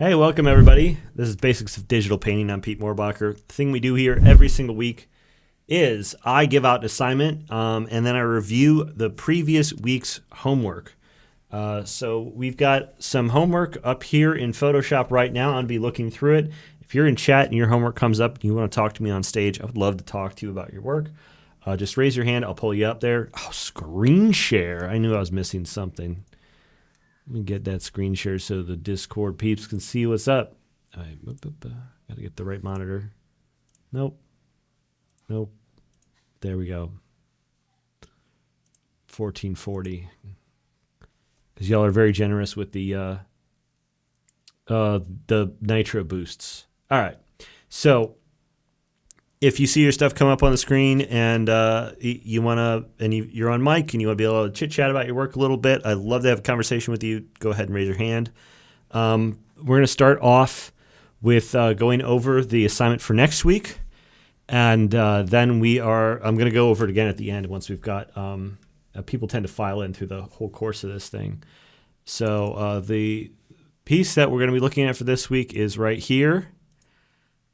Hey, welcome everybody. This is Basics of Digital Painting. I'm Pete Moorbacher. The thing we do here every single week is I give out an assignment and then I review the previous week's homework. So we've got some homework up here in Photoshop right now. I'll be looking through it. If you're in chat and your homework comes up and you want to talk to me on stage, I would love to talk to you about your work. Just raise your hand. I'll pull you up there. Oh, screen share. I knew I was missing something. Let me get that screen share so the Discord peeps can see what's up. All right, got to get the right monitor. Nope. There we go. 1440. Because y'all are very generous with the nitro boosts. All right. So if you see your stuff come up on the screen and you want to, and you're on mic and you want to be able to chit chat about your work a little bit, I'd love to have a conversation with you. Go ahead and raise your hand. We're going to start off with going over the assignment for next week, and then I'm going to go over it again at the end once we've got. People tend to file in through the whole course of this thing. So the piece that we're going to be looking at for this week is right here.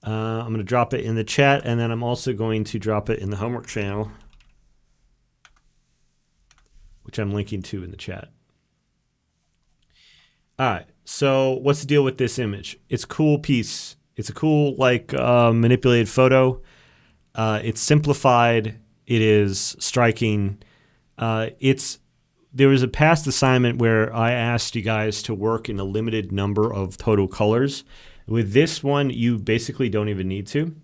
I'm going to drop it in the chat, and then I'm also going to drop it in the homework channel, which I'm linking to in the chat. All right, so what's the deal with this image? It's a cool piece. It's a cool, manipulated photo. It's simplified. It is striking. There was a past assignment where I asked you guys to work in a limited number of total colors. With this one, you basically don't even need to.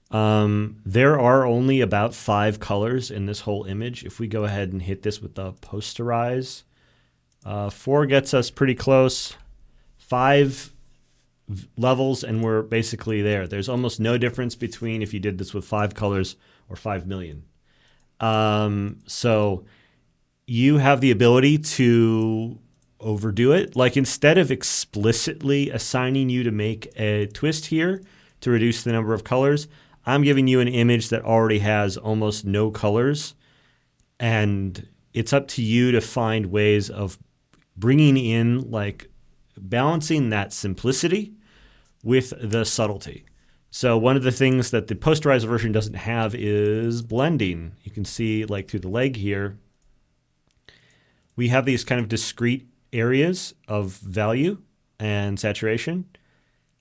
There are only about 5 colors in this whole image. If we go ahead and hit this with the posterize, 4 gets us pretty close. 5 levels, and we're basically there. There's almost no difference between if you did this with 5 colors or 5 million. So you have the ability to overdo it. Like, instead of explicitly assigning you to make a twist here to reduce the number of colors, I'm giving you an image that already has almost no colors, and it's up to you to find ways of bringing in, balancing that simplicity with the subtlety. So one of the things that the posterized version doesn't have is blending. You can see, through the leg here, we have these kind of discrete areas of value and saturation,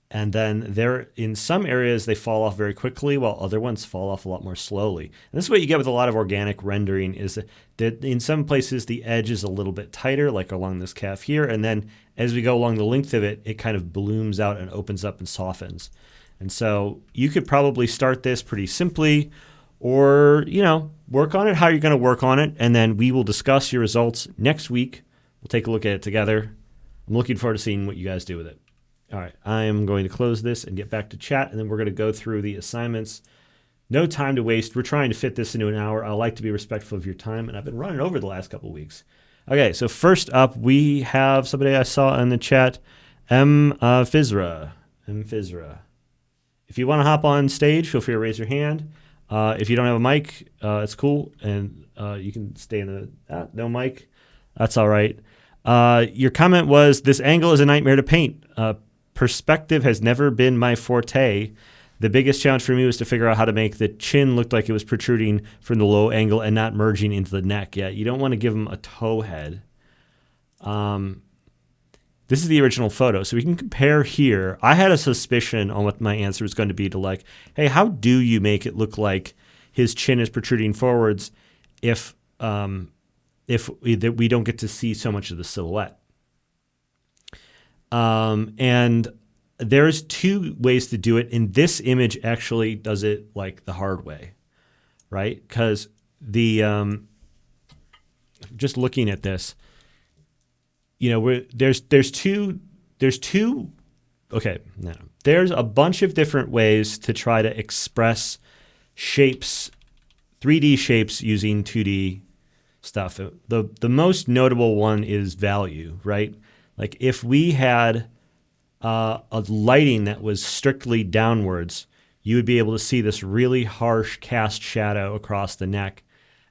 and then in some areas they fall off very quickly while other ones fall off a lot more slowly. And this is what you get with a lot of organic rendering, is that in some places the edge is a little bit tighter, like along this calf here, and then as we go along the length of it, it kind of blooms out and opens up and softens. And so you could probably start this pretty simply, or work on it how you're going to work on it, and then we will discuss your results next week. We'll take a look at it together. I'm looking forward to seeing what you guys do with it. All right, I am going to close this and get back to chat, and then we're going to go through the assignments. No time to waste. We're trying to fit this into an hour. I like to be respectful of your time, and I've been running over the last couple of weeks. Okay, so first up, we have somebody I saw in the chat, M. Fizra. If you want to hop on stage, feel free to raise your hand. If you don't have a mic, it's cool, and you can stay in the no mic. That's all right. Your comment was, this angle is a nightmare to paint. Perspective has never been my forte. The biggest challenge for me was to figure out how to make the chin look like it was protruding from the low angle and not merging into the neck. Yeah, you don't want to give him a toe head. This is the original photo, so we can compare here. I had a suspicion on what my answer was going to be to hey, how do you make it look like his chin is protruding forwards if we don't get to see so much of the silhouette? And there's 2 ways to do it, and this image actually does it the hard way, right? Because just looking at this, there's a bunch of different ways to try to express shapes, 3D shapes using 2D stuff. The most notable one is value, right? If we had a lighting that was strictly downwards, you would be able to see this really harsh cast shadow across the neck.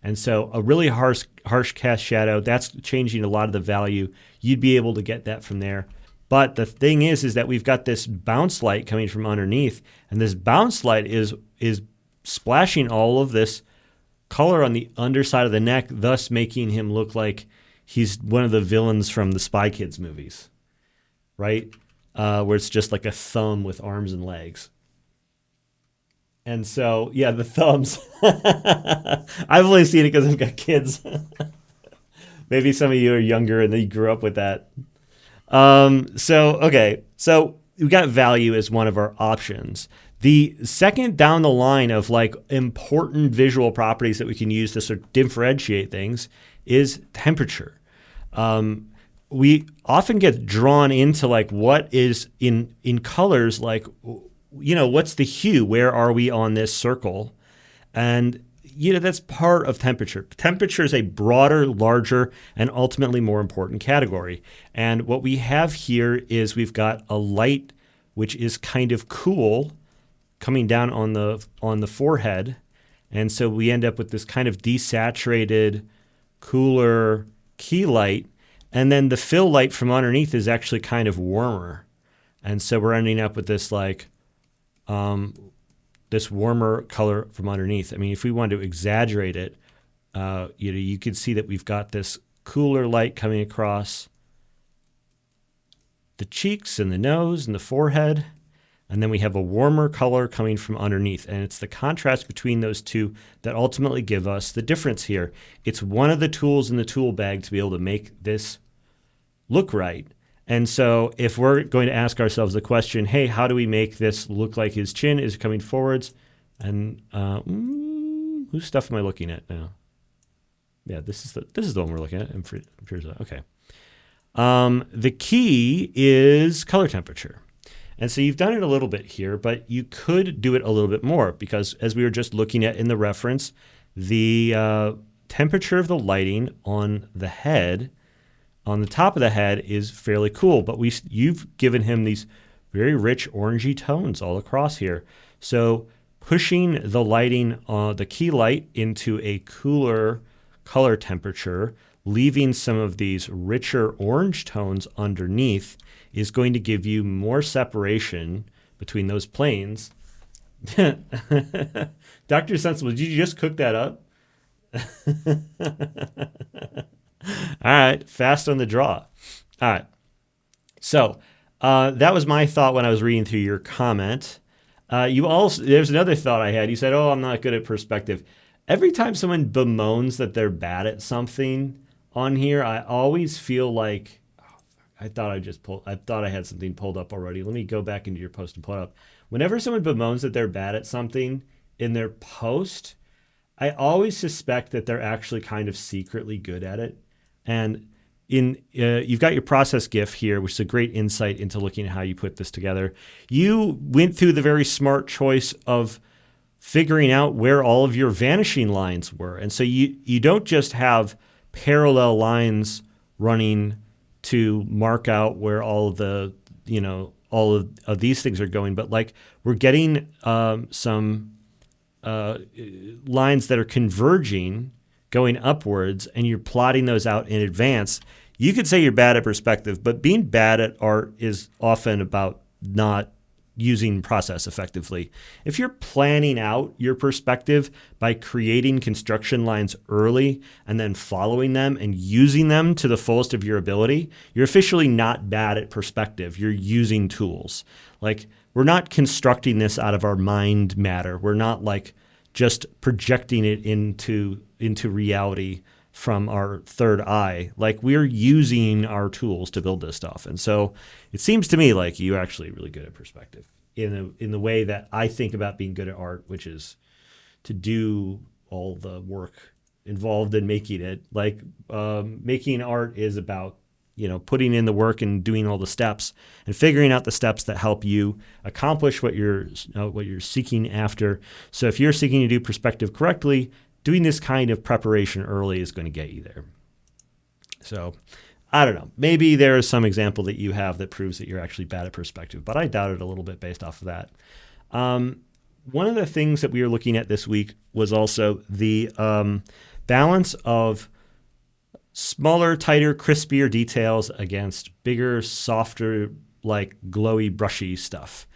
And so a really harsh cast shadow, that's changing a lot of the value. You'd be able to get that from there. But the thing is that we've got this bounce light coming from underneath, and this bounce light is splashing all of this color on the underside of the neck, thus making him look like he's one of the villains from the Spy Kids movies, right? Where it's just like a thumb with arms and legs. And so, yeah, the thumbs. I've only seen it because I've got kids. Maybe some of you are younger and you grew up with that. So we got value as one of our options. The second down the line of like important visual properties that we can use to sort of differentiate things is temperature. We often get drawn into like what is in colors, like, what's the hue? Where are we on this circle? And that's part of temperature. Temperature is a broader, larger, and ultimately more important category. And what we have here is we've got a light which is kind of cool coming down on the forehead. And so we end up with this kind of desaturated, cooler key light. And then the fill light from underneath is actually kind of warmer. And so we're ending up with this like this warmer color from underneath. I mean, if we wanted to exaggerate it, you could see that we've got this cooler light coming across the cheeks and the nose and the forehead. And then we have a warmer color coming from underneath. And it's the contrast between those two that ultimately give us the difference here. It's one of the tools in the tool bag to be able to make this look right. And so if we're going to ask ourselves the question, hey, how do we make this look like his chin is coming forwards? And whose stuff am I looking at now? Yeah, this is the one we're looking at. I'm sure so. Okay. The key is color temperature. And so you've done it a little bit here, but you could do it a little bit more because as we were just looking at in the reference, the temperature of the lighting on the head, on the top of the head is fairly cool, but you've given him these very rich orangey tones all across here. So pushing the lighting, the key light into a cooler color temperature, leaving some of these richer orange tones underneath is going to give you more separation between those planes. Dr. Sensible, did you just cook that up? All right, fast on the draw. All right. So that was my thought when I was reading through your comment. There's another thought I had. You said, I'm not good at perspective. Every time someone bemoans that they're bad at something on here, I always feel like, I thought I had something pulled up already. Let me go back into your post and pull it up. Whenever someone bemoans that they're bad at something in their post, I always suspect that they're actually kind of secretly good at it. And you've got your process GIF here, which is a great insight into looking at how you put this together. You went through the very smart choice of figuring out where all of your vanishing lines were. And so you don't just have parallel lines running to mark out where all of the, all of these things are going, but like we're getting some lines that are converging, going upwards, and you're plotting those out in advance. You could say you're bad at perspective, but being bad at art is often about not using process effectively. If you're planning out your perspective by creating construction lines early and then following them and using them to the fullest of your ability, you're officially not bad at perspective. You're using tools. Like, we're not constructing this out of our mind matter. We're not like just projecting it into reality from our third eye. Like, we're using our tools to build this stuff. And so it seems to me like you're actually really good at perspective in the way that I think about being good at art, which is to do all the work involved in making it. Like, making art is about, putting in the work and doing all the steps and figuring out the steps that help you accomplish what you're seeking after. So if you're seeking to do perspective correctly, doing this kind of preparation early is going to get you there. So I don't know. Maybe there is some example that you have that proves that you're actually bad at perspective, but I doubt it a little bit based off of that. One of the things that we were looking at this week was also the balance of smaller, tighter, crispier details against bigger, softer, like glowy, brushy stuff.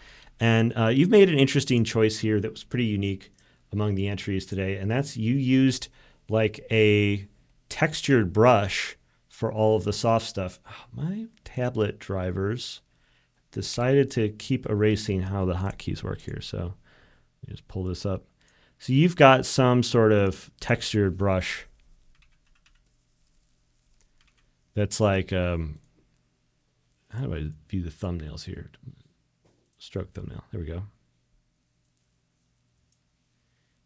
And you've made an interesting choice here that was pretty unique among the entries today, and that's you used like a textured brush for all of the soft stuff. Oh, my tablet drivers decided to keep erasing how the hotkeys work here, so let me just pull this up. So you've got some sort of textured brush that's like, how do I view the thumbnails here? Stroke thumbnail, there we go.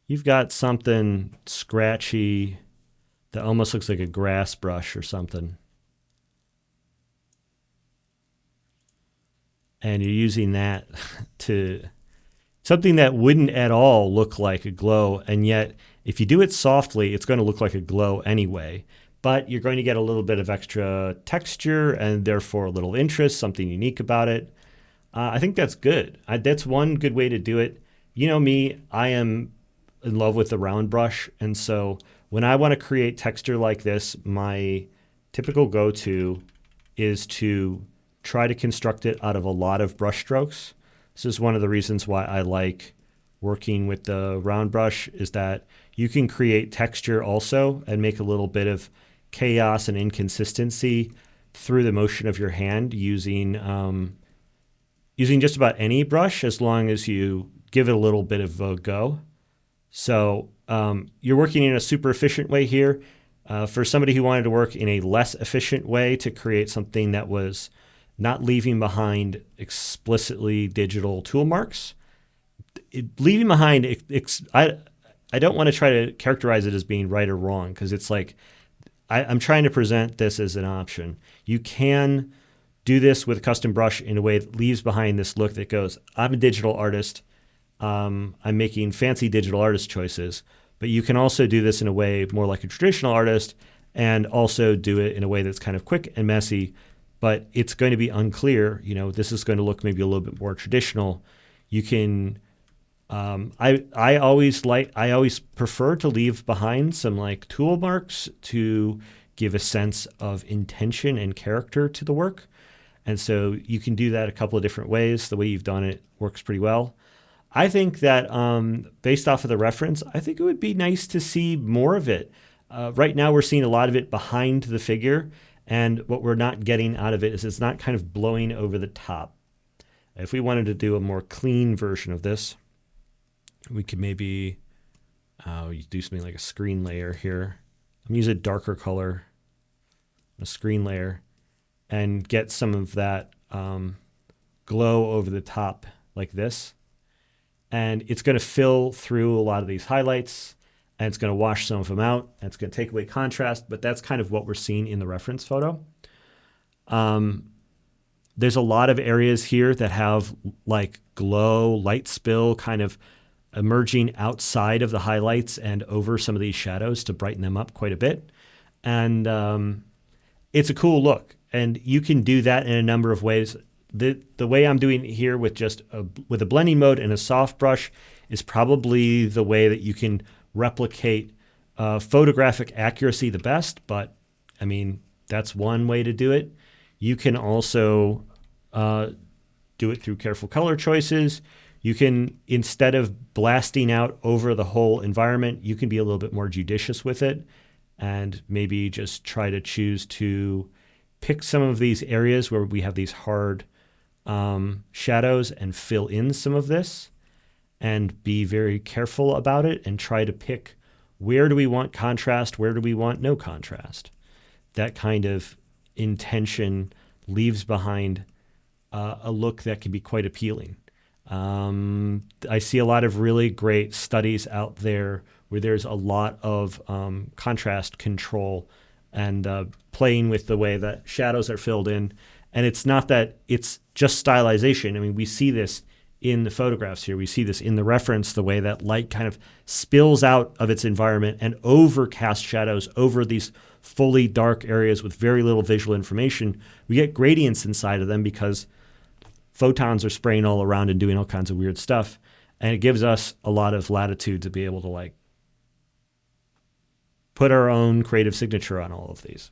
You've got something scratchy that almost looks like a grass brush or something. And you're using that to something that wouldn't at all look like a glow. And yet, if you do it softly, it's going to look like a glow anyway. But you're going to get a little bit of extra texture and therefore a little interest, something unique about it. I think that's good. That's one good way to do it. You know me, I am in love with the round brush. And so when I want to create texture like this, my typical go-to is to try to construct it out of a lot of brush strokes. This is one of the reasons why I like working with the round brush, is that you can create texture also and make a little bit of chaos and inconsistency through the motion of your hand using just about any brush, as long as you give it a little bit of a go. So you're working in a super efficient way here. For somebody who wanted to work in a less efficient way to create something that was not leaving behind explicitly digital tool marks, leaving behind, I don't want to try to characterize it as being right or wrong, because it's like, I'm trying to present this as an option. You can do this with a custom brush in a way that leaves behind this look that goes, I'm a digital artist. I'm making fancy digital artist choices, but you can also do this in a way more like a traditional artist, and also do it in a way that's kind of quick and messy, but it's going to be unclear. You know, this is going to look maybe a little bit more traditional. You can, I always prefer to leave behind some like tool marks to give a sense of intention and character to the work. And so you can do that a couple of different ways. The way you've done it works pretty well. I think that based off of the reference, I think it would be nice to see more of it. Right now, we're seeing a lot of it behind the figure, and what we're not getting out of it is it's not kind of blowing over the top. If we wanted to do a more clean version of this, we could maybe do something like a screen layer here. I'm going to use a darker color, a screen layer, and get some of that glow over the top like this. And it's going to fill through a lot of these highlights, and it's going to wash some of them out, and it's going to take away contrast, but that's kind of what we're seeing in the reference photo. There's a lot of areas here that have like glow, light spill kind of emerging outside of the highlights and over some of these shadows to brighten them up quite a bit. And it's a cool look, and you can do that in a number of ways. The way I'm doing it here with just with a blending mode and a soft brush is probably the way that you can replicate photographic accuracy the best. But I mean, that's one way to do it. You can also do it through careful color choices. You can, instead of blasting out over the whole environment, you can be a little bit more judicious with it and maybe just try to choose to pick some of these areas where we have these hard shadows and fill in some of this, and be very careful about it and try to pick where do we want contrast, where do we want no contrast. That kind of intention leaves behind a look that can be quite appealing. I see a lot of really great studies out there where there's a lot of contrast control and playing with the way that shadows are filled in. And it's not that it's just stylization. I mean, we see this in the photographs here. We see this in the reference, the way that light kind of spills out of its environment and overcast shadows over these fully dark areas with very little visual information. We get gradients inside of them because photons are spraying all around and doing all kinds of weird stuff. And it gives us a lot of latitude to be able to like put our own creative signature on all of these.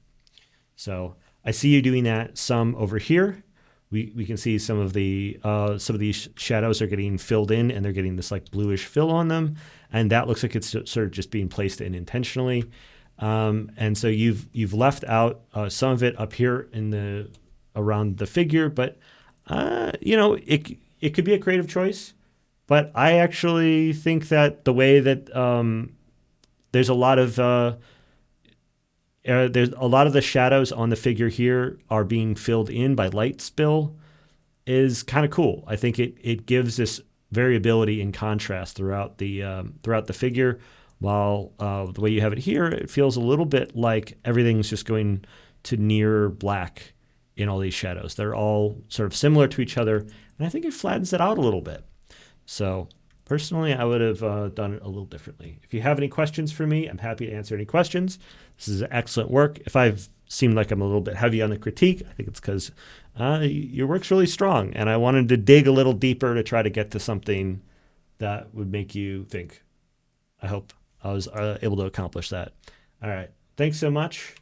So I see you doing that some over here. We can see some of these shadows are getting filled in, and they're getting this like bluish fill on them, and that looks like it's sort of just being placed in intentionally. And so you've left out some of it up here around the figure, but it could be a creative choice. But I actually think that the way that there's a lot of the shadows on the figure here are being filled in by light spill is kind of cool. I think it gives this variability in contrast throughout the figure. While the way you have it here, it feels a little bit like everything's just going to near black in all these shadows. They're all sort of similar to each other, and I think it flattens it out a little bit. So personally, I would have done it a little differently. If you have any questions for me, I'm happy to answer any questions. This is excellent work. If I've seemed like I'm a little bit heavy on the critique, I think it's because your work's really strong, and I wanted to dig a little deeper to try to get to something that would make you think. I hope I was able to accomplish that. All right. Thanks so much.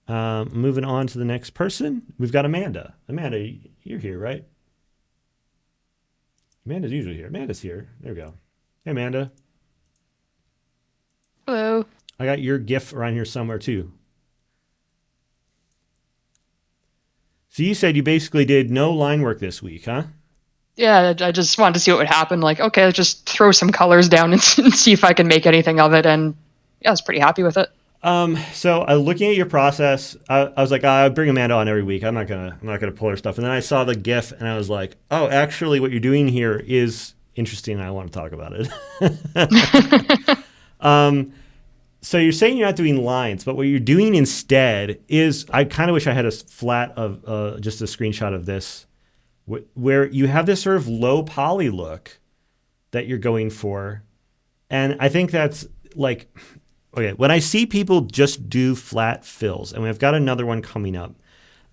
Moving on to the next person. We've got Amanda. Amanda, you're here, right? Amanda's usually here. Amanda's here. There we go. Hey, Amanda. Hello. I got your GIF around here somewhere, too. So you said you basically did no line work this week, huh? Yeah, I just wanted to see what would happen. Like, okay, let's just throw some colors down and see if I can make anything of it. And yeah, I was pretty happy with it. So looking at your process, I was like, I bring Amanda on every week. I'm not gonna pull her stuff. And then I saw the GIF, and I was like, oh, actually, what you're doing here is interesting, and I want to talk about it. So you're saying you're not doing lines, but what you're doing instead is, I kind of wish I had a flat of just a screenshot of this, where you have this sort of low poly look that you're going for. And I think that's like, okay, when I see people just do flat fills, and we've got another one coming up,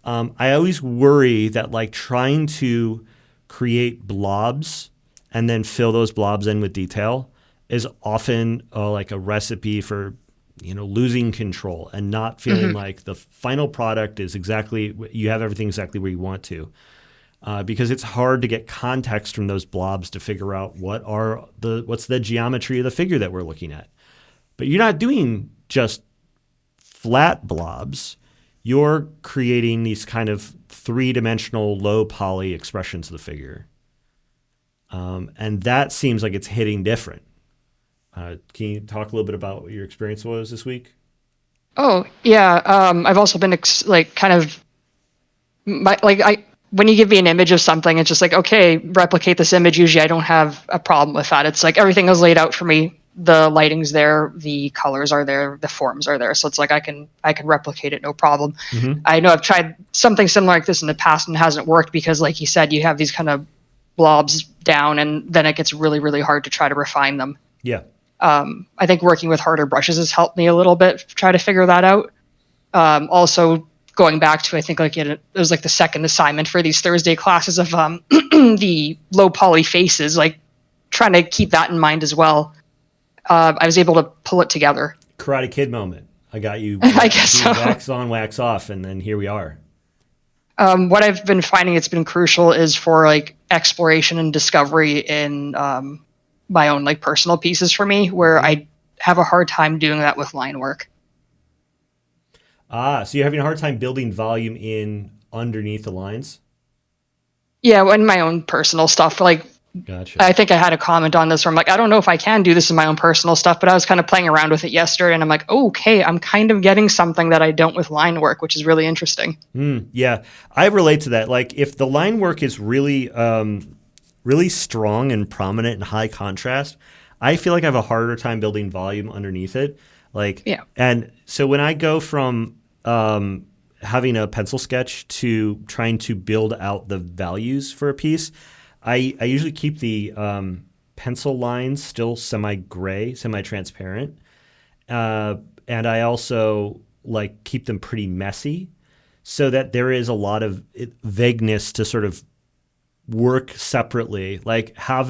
I always worry that like trying to create blobs and then fill those blobs in with detail is often like a recipe for losing control and not feeling like the final product is exactly, you have everything exactly where you want to. Because it's hard to get context from those blobs to figure out what's the geometry of the figure that we're looking at. But you're not doing just flat blobs. You're creating these kind of three-dimensional low poly expressions of the figure. And that seems like it's hitting different. Can you talk a little bit about what your experience was this week? Oh, yeah. I've also been when you give me an image of something, it's just like, okay, replicate this image. Usually I don't have a problem with that. It's like everything is laid out for me. The lighting's there, the colors are there, the forms are there. So it's like I can replicate it, no problem. Mm-hmm. I know I've tried something similar like this in the past and it hasn't worked because, like you said, you have these kind of blobs down and then it gets really, really hard to try to refine them. Yeah. I think working with harder brushes has helped me a little bit try to figure that out. Also, going back to, I think it was like the second assignment for these Thursday classes of the low poly faces, like trying to keep that in mind as well. I was able to pull it together. Karate Kid moment. I got you. I guess so. Wax on, wax off, and then here we are. What I've been finding it's been crucial is for like exploration and discovery in my own like personal pieces for me, where I have a hard time doing that with line work. So you're having a hard time building volume in underneath the lines? Yeah, in my own personal stuff. Like, gotcha. I think I had a comment on this where I'm like, I don't know if I can do this in my own personal stuff, but I was kind of playing around with it yesterday, and I'm like, oh, okay, I'm kind of getting something that I don't with line work, which is really interesting. Yeah, I relate to that. Like, if the line work is really, really strong and prominent and high contrast, I feel like I have a harder time building volume underneath it. Like, yeah. And so when I go from having a pencil sketch to trying to build out the values for a piece, I usually keep the pencil lines still semi-gray, semi-transparent. And I also like keep them pretty messy so that there is a lot of vagueness to sort of work separately. Like I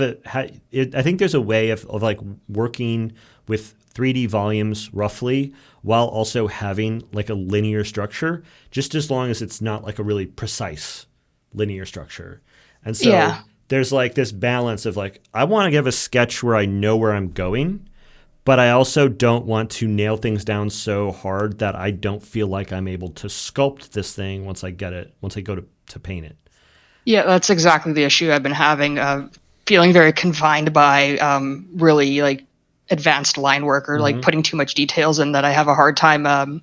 think there's a way of like working with 3D volumes roughly while also having like a linear structure, just as long as it's not like a really precise linear structure. And so Yeah. there's like this balance of like, I want to give a sketch where I know where I'm going, but I also don't want to nail things down so hard that I don't feel like I'm able to sculpt this thing once I go to paint it. Yeah, that's exactly the issue I've been having. Feeling very confined by really like advanced line work or like putting too much details in that I have a hard time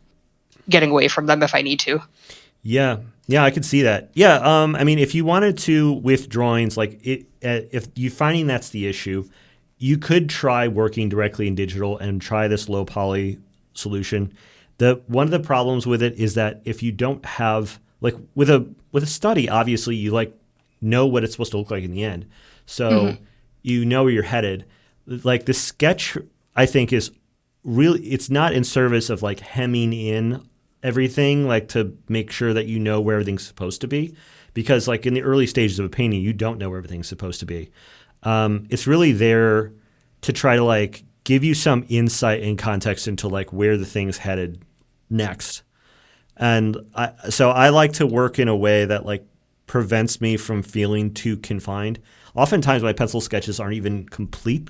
getting away from them if I need to. Yeah. Yeah, I could see that. Yeah, I mean, if you wanted to with drawings, like if you finding that's the issue, you could try working directly in digital and try this low poly solution. One of the problems with it is that if you don't have like with a study, obviously you like know what it's supposed to look like in the end, so you know where you're headed. Like the sketch, I think is really it's not in service of like hemming in everything like to make sure that you know where everything's supposed to be, because like in the early stages of a painting you don't know where everything's supposed to be. It's really there to try to like give you some insight and context into like where the thing's headed next. And so I like to work in a way that like prevents me from feeling too confined. Oftentimes my pencil sketches aren't even complete.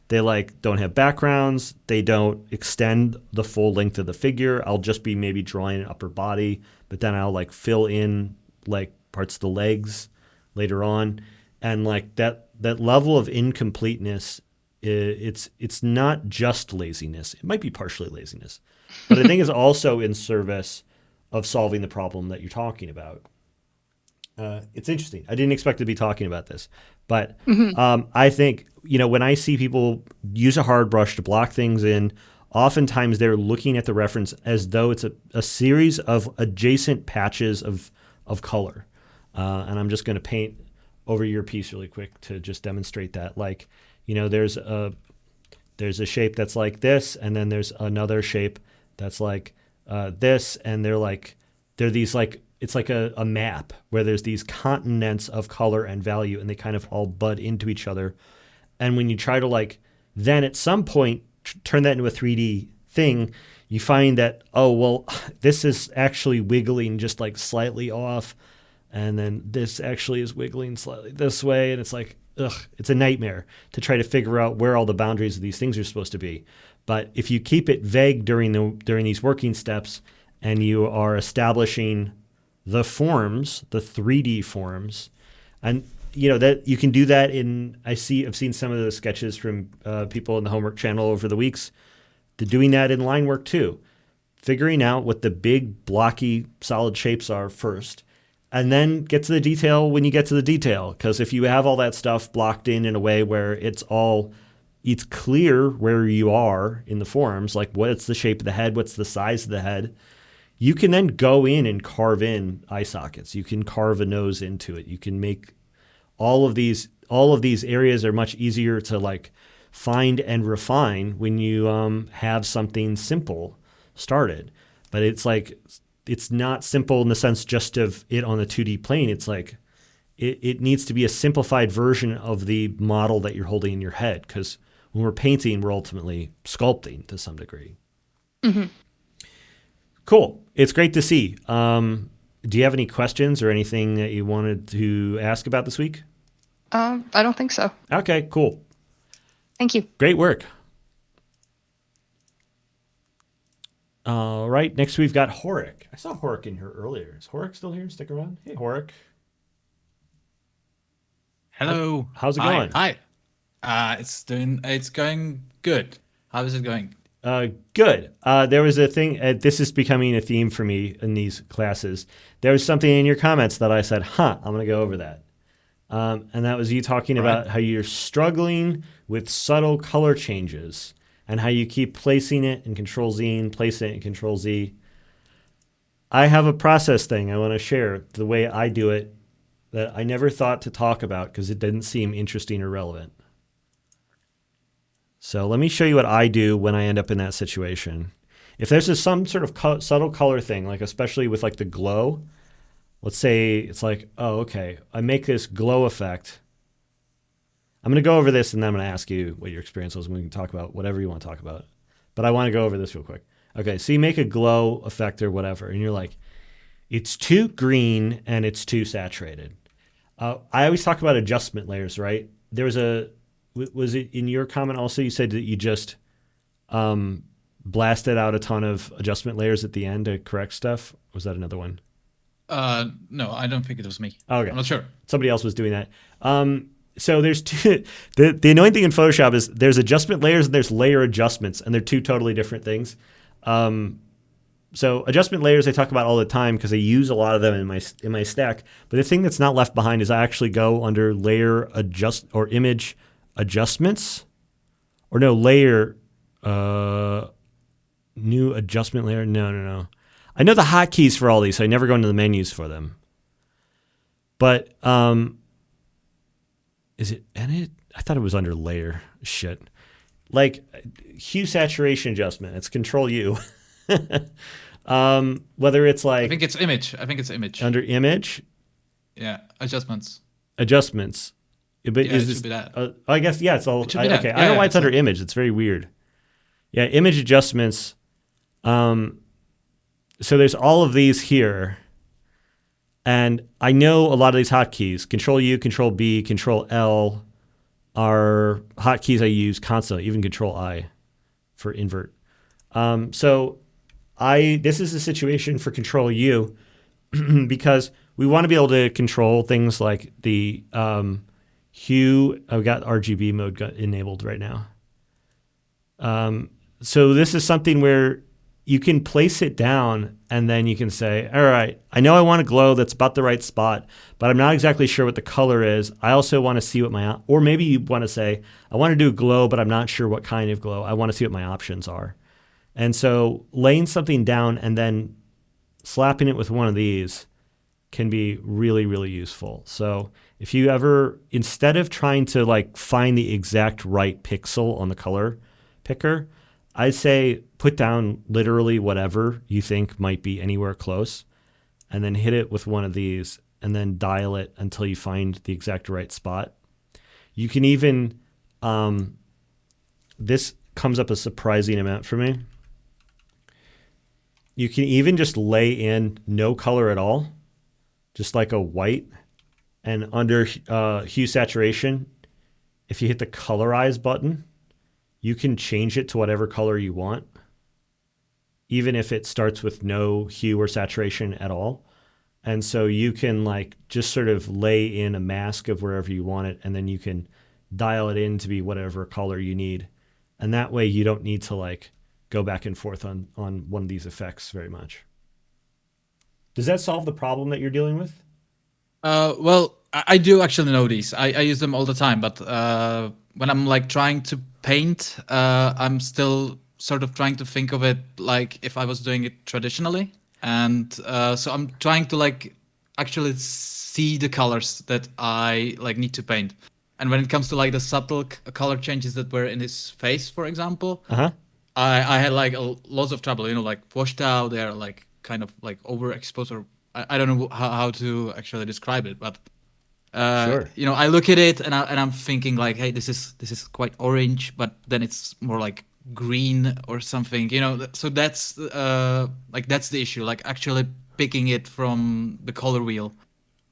They like don't have backgrounds. They don't extend the full length of the figure. I'll just be maybe drawing an upper body, but then I'll like fill in like parts of the legs later on. And like that level of incompleteness, it's not just laziness. It might be partially laziness, but I think it's also in service of solving the problem that you're talking about. It's interesting. I didn't expect to be talking about this, but I think, when I see people use a hard brush to block things in, oftentimes they're looking at the reference as though it's a series of adjacent patches of color. And I'm just going to paint over your piece really quick to just demonstrate that. Like, there's a shape that's like this, and then there's another shape that's like this, and they're these like, it's like a map where there's these continents of color and value, and they kind of all bud into each other. And when you try to like, then at some point turn that into a 3D thing, you find that, oh, well, this is actually wiggling just like slightly off. And then this actually is wiggling slightly this way. And it's like, it's a nightmare to try to figure out where all the boundaries of these things are supposed to be. But if you keep it vague during these working steps, and you are establishing the forms, the 3D forms, and that you can do that I've seen some of the sketches from people in the homework channel over the weeks. They're doing that in line work too, figuring out what the big blocky solid shapes are first, and then get to the detail when you get to the detail. Because if you have all that stuff blocked in a way where it's clear where you are in the forms, like what's the shape of the head, what's the size of the head, you can then go in and carve in eye sockets. You can carve a nose into it. You can make all of these areas are much easier to like find and refine when you have something simple started. But it's like, it's not simple in the sense just of it on the 2D plane. It's like it needs to be a simplified version of the model that you're holding in your head, because when we're painting, we're ultimately sculpting to some degree. Mm-hmm. Cool. It's great to see. Do you have any questions or anything that you wanted to ask about this week? I don't think so. Okay, cool. Thank you. Great work. All right, next we've got Horik. I saw Horik in here earlier. Is Horik still here? Stick around. Hey, Horik. Hello. How's it going? Hi. It's going good. How is it going? Good. There was a thing, this is becoming a theme for me in these classes. There was something in your comments that I said, I'm going to go over that. And that was you talking about how you're struggling with subtle color changes and how you keep placing it in Control-Z and placing it in Control-Z. I have a process thing I want to share, the way I do it, that I never thought to talk about because it didn't seem interesting or relevant. So let me show you what I do when I end up in that situation. If there's some sort of subtle color thing, like especially with like the glow, let's say it's like, oh, okay, I make this glow effect. I'm going to go over this and then I'm going to ask you what your experience was, and we can talk about whatever you want to talk about. but I want to go over this real quick. Okay, so you make a glow effect or whatever, and you're like, it's too green and it's too saturated. I always talk about adjustment layers, right? There was it in your comment also, you said that you just blasted out a ton of adjustment layers at the end to correct stuff? Was that another one? No, I don't think it was me. Okay. I'm not sure. Somebody else was doing that. So there's two, the annoying thing in Photoshop is there's adjustment layers and there's layer adjustments, and they're two totally different things. So adjustment layers I talk about all the time because I use a lot of them in my stack. But the thing that's not left behind is I actually go under layer adjust or image adjustments, or no, layer new adjustment layer. No. I know the hotkeys for all these, so I never go into the menus for them. But is it edit? I thought it was under layer. Shit. Like hue saturation adjustment. It's Control U. Whether it's like I think it's image. Under image. Yeah, adjustments. But Yeah, is it this? should be that. I guess it's all. It should be that. Okay, I Yeah, don't know why yeah, it's under image. It's very weird. Yeah, image adjustments. So there's all of these here, and I know a lot of these hotkeys. Control U, Control B, Control L are hotkeys I use constantly. Even Control I for invert. So this is a situation for Control U because we want to be able to control things like the hue. I've got RGB mode enabled right now. So this is something where you can place it down and then you can say, all right, I know I want a glow that's about the right spot, but I'm not exactly sure what the color is. I also want to see what or maybe you want to say, I want to do a glow, but I'm not sure what kind of glow. I want to see what my options are. And so laying something down and then slapping it with one of these can be really, really useful. So if you ever, instead of trying to like find the exact right pixel on the color picker, I'd say put down literally whatever you think might be anywhere close and then hit it with one of these and then dial it until you find the exact right spot. You can even, this comes up a surprising amount for me. You can even just lay in no color at all, just like a white, and under hue saturation, if you hit the colorize button, you can change it to whatever color you want, even if it starts with no hue or saturation at all. And so you can like just sort of lay in a mask of wherever you want it, and then you can dial it in to be whatever color you need. And that way you don't need to like go back and forth on one of these effects very much. Does that solve the problem that you're dealing with? Well, I do actually know these. I use them all the time, but when I'm like trying to paint, I'm still sort of trying to think of it like if I was doing it traditionally. And so I'm trying to like actually see the colors that I like need to paint. And when it comes to like the subtle color changes that were in his face, for example, I had like lots of trouble, like washed out, they're like kind of like overexposed, or I don't know how to actually describe it, but Sure. I look at it and I'm thinking like, hey, this is quite orange, but then it's more like green or something, so that's that's the issue, like actually picking it from the color wheel.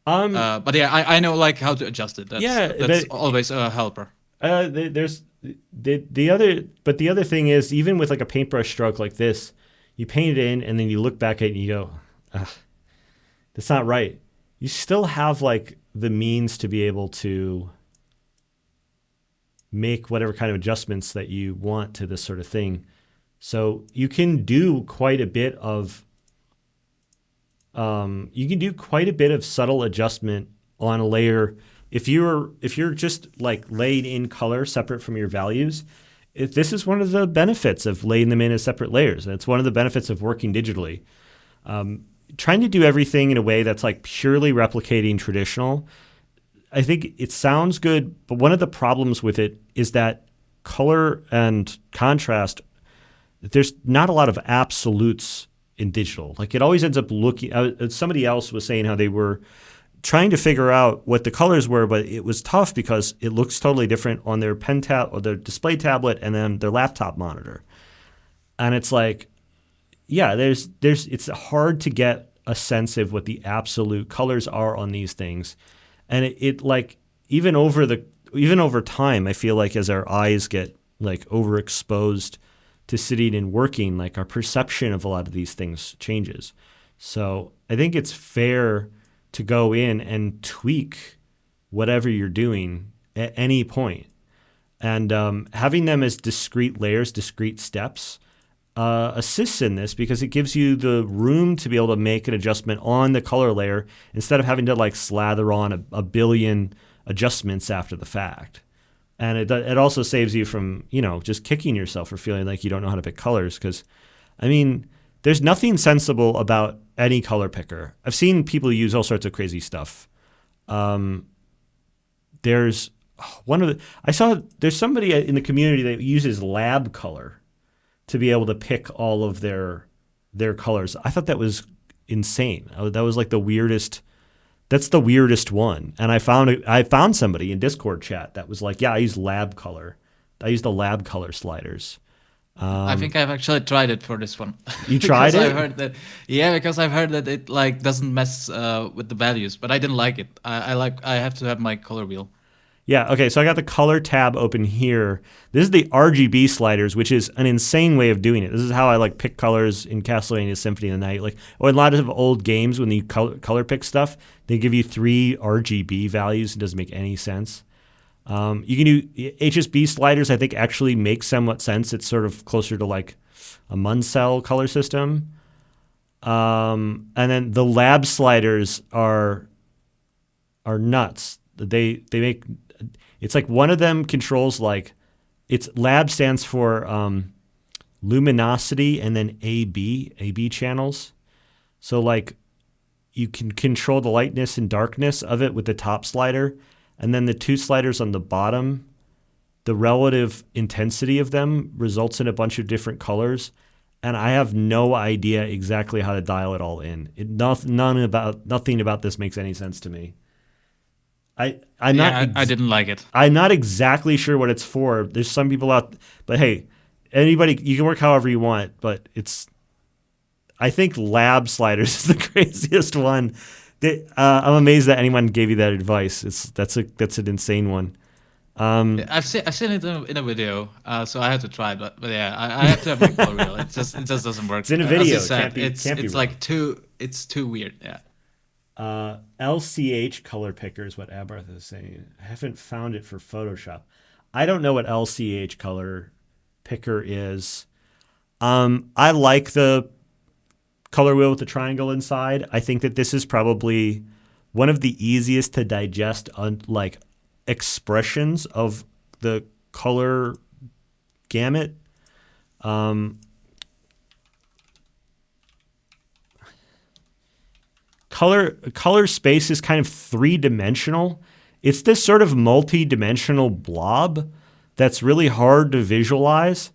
But yeah, I know like how to adjust it. That's always a helper. There's the other thing is, even with like a paintbrush stroke like this, you paint it in and then you look back at it and you go, that's not right. You still have like the means to be able to make whatever kind of adjustments that you want to this sort of thing. So you can do quite a bit of subtle adjustment on a layer. If you're just like laid in color separate from your values, this is one of the benefits of laying them in as separate layers. And it's one of the benefits of working digitally. Trying to do everything in a way that's like purely replicating traditional, I think it sounds good, but one of the problems with it is that color and contrast, there's not a lot of absolutes in digital. Like it always ends up looking, somebody else was saying how they were trying to figure out what the colors were, but it was tough because it looks totally different on their pen tab or their display tablet and then their laptop monitor. And it's like, yeah, it's hard to get a sense of what the absolute colors are on these things. And it like, even over time, I feel like as our eyes get like overexposed to sitting and working, like our perception of a lot of these things changes. So I think it's fair to go in and tweak whatever you're doing at any point. And having them as discrete layers, discrete steps, assists in this because it gives you the room to be able to make an adjustment on the color layer instead of having to like slather on a billion adjustments after the fact. And it also saves you from, just kicking yourself for feeling like you don't know how to pick colors. Because, I mean, there's nothing sensible about any color picker. I've seen people use all sorts of crazy stuff. There's there's somebody in the community that uses lab color to be able to pick all of their colors. I thought that was insane. That was like the weirdest. That's the weirdest one. And I found somebody in Discord chat that was like, yeah, I use lab color. I use the lab color sliders. I think I've actually tried it for this one. You tried it? I've heard that, yeah, because I've heard that it like doesn't mess with the values, but I didn't like it. I have to have my color wheel. Yeah, okay, so I got the color tab open here. This is the RGB sliders, which is an insane way of doing it. This is how I like pick colors in Castlevania Symphony of the Night. Like, in a lot of old games, when you color pick stuff, they give you 3 RGB values. It doesn't make any sense. You can do HSB sliders, I think actually make somewhat sense. It's sort of closer to like a Munsell color system. And then the lab sliders are nuts. They make... It's like one of them controls like, it's lab stands for luminosity and then AB channels. So like you can control the lightness and darkness of it with the top slider, and then the 2 sliders on the bottom, the relative intensity of them results in a bunch of different colors. And I have no idea exactly how to dial it all in. Nothing about this makes any sense to me. I didn't like it. I'm not exactly sure what it's for. There's some people out, but hey, anybody, you can work however you want, but I think lab sliders is the craziest one. I'm amazed that anyone gave you that advice. That's an insane one. I've seen it in a video, so I had to try it. But yeah, I have to have my color wheel. It just doesn't work. It's in a video. As you said, It's like too weird. Yeah. LCH color picker is what Abarth is saying. I haven't found it for Photoshop. I don't know what LCH color picker is. I like the color wheel with the triangle inside. I think that this is probably one of the easiest to digest like expressions of the color gamut. Color space is kind of 3-dimensional. It's this sort of multi-dimensional blob that's really hard to visualize.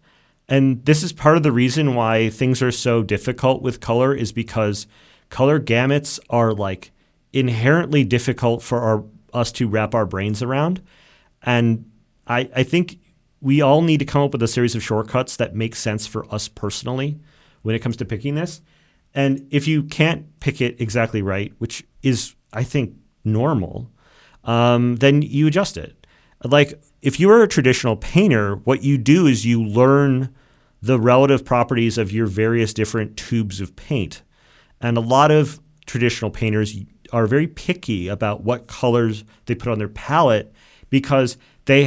And this is part of the reason why things are so difficult with color, is because color gamuts are like inherently difficult for us to wrap our brains around. And I think we all need to come up with a series of shortcuts that make sense for us personally when it comes to picking this. And if you can't pick it exactly right, which is, I think, normal, then you adjust it. Like, if you are a traditional painter, what you do is you learn the relative properties of your various different tubes of paint. And a lot of traditional painters are very picky about what colors they put on their palette, because they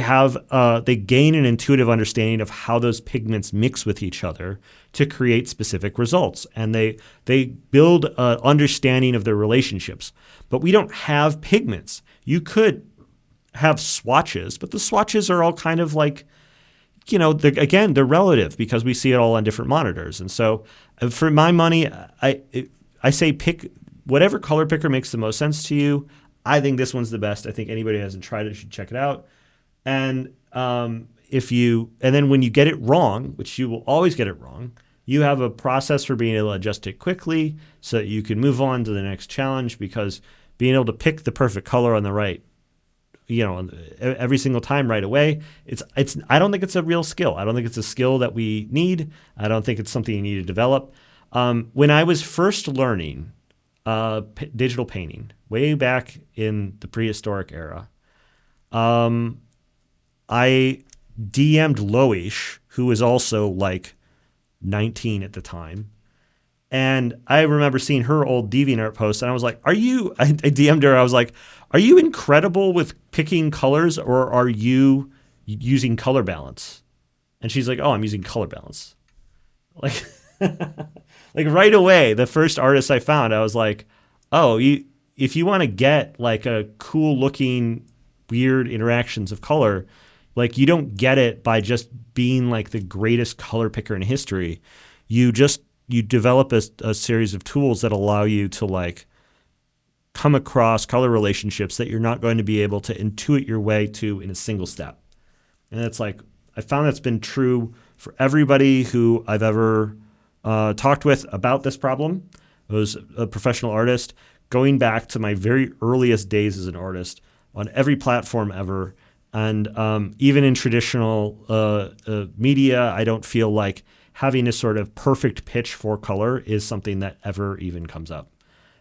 gain an intuitive understanding of how those pigments mix with each other to create specific results. And they build an understanding of their relationships. But we don't have pigments. You could have swatches, but the swatches are all kind of like, they're relative because we see it all on different monitors. And so for my money, I say pick whatever color picker makes the most sense to you. I think this one's the best. I think anybody who hasn't tried it should check it out. And then when you get it wrong, which you will always get it wrong, you have a process for being able to adjust it quickly so that you can move on to the next challenge, because being able to pick the perfect color on the right every single time right away. It's I don't think it's a real skill. I don't think it's a skill that we need. I don't think it's something you need to develop. When I was first learning digital painting way back in the prehistoric era, I DM'd Loish, who was also like 19 at the time. And I remember seeing her old DeviantArt post, and I was like, I DM'd her, I was like, are you incredible with picking colors, or are you using color balance? And she's like, oh, I'm using color balance. Like, like right away, the first artist I found, I was like, oh, if you want to get like a cool looking, weird interactions of color, like you don't get it by just being like the greatest color picker in history. You develop a series of tools that allow you to like come across color relationships that you're not going to be able to intuit your way to in a single step. And it's like, I found that's been true for everybody who I've ever talked with about this problem. I was a professional artist going back to my very earliest days as an artist on every platform ever. And even in traditional media, I don't feel like having a sort of perfect pitch for color is something that ever even comes up.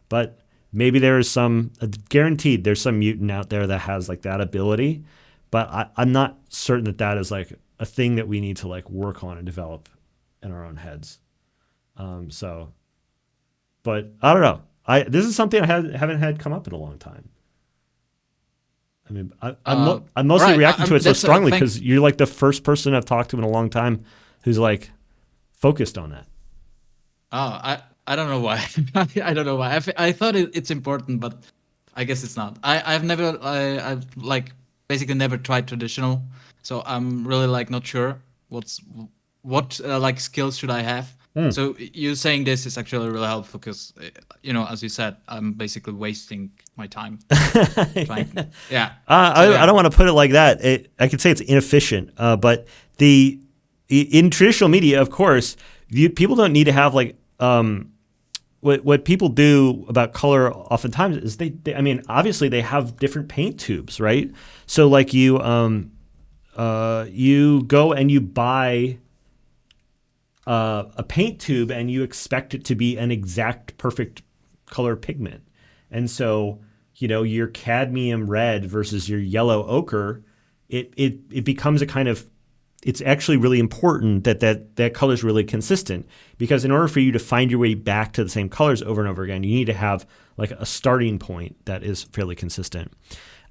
But maybe there is guaranteed there's some mutant out there that has like that ability. But I'm not certain that is like a thing that we need to like work on and develop in our own heads. But I don't know. This is something I haven't had come up in a long time. I mean, I'm mostly reacting to it so strongly because you're like the first person I've talked to in a long time who's like focused on that. Oh, I don't know why. I don't know why. I thought it's important, but I guess it's not. I've like basically never tried traditional, so I'm really like not sure what like skills should I have. So you saying this is actually really helpful because, as you said, I'm basically wasting my time. Yeah. I don't want to put it like that. I could say it's inefficient, but in traditional media, of course, people don't need to have like what people do about color oftentimes is they obviously they have different paint tubes, right? So like you go and you buy a paint tube and you expect it to be an exact perfect color pigment. And so, your cadmium red versus your yellow ochre, it becomes a kind of, it's actually really important that color is really consistent, because in order for you to find your way back to the same colors over and over again, you need to have like a starting point that is fairly consistent.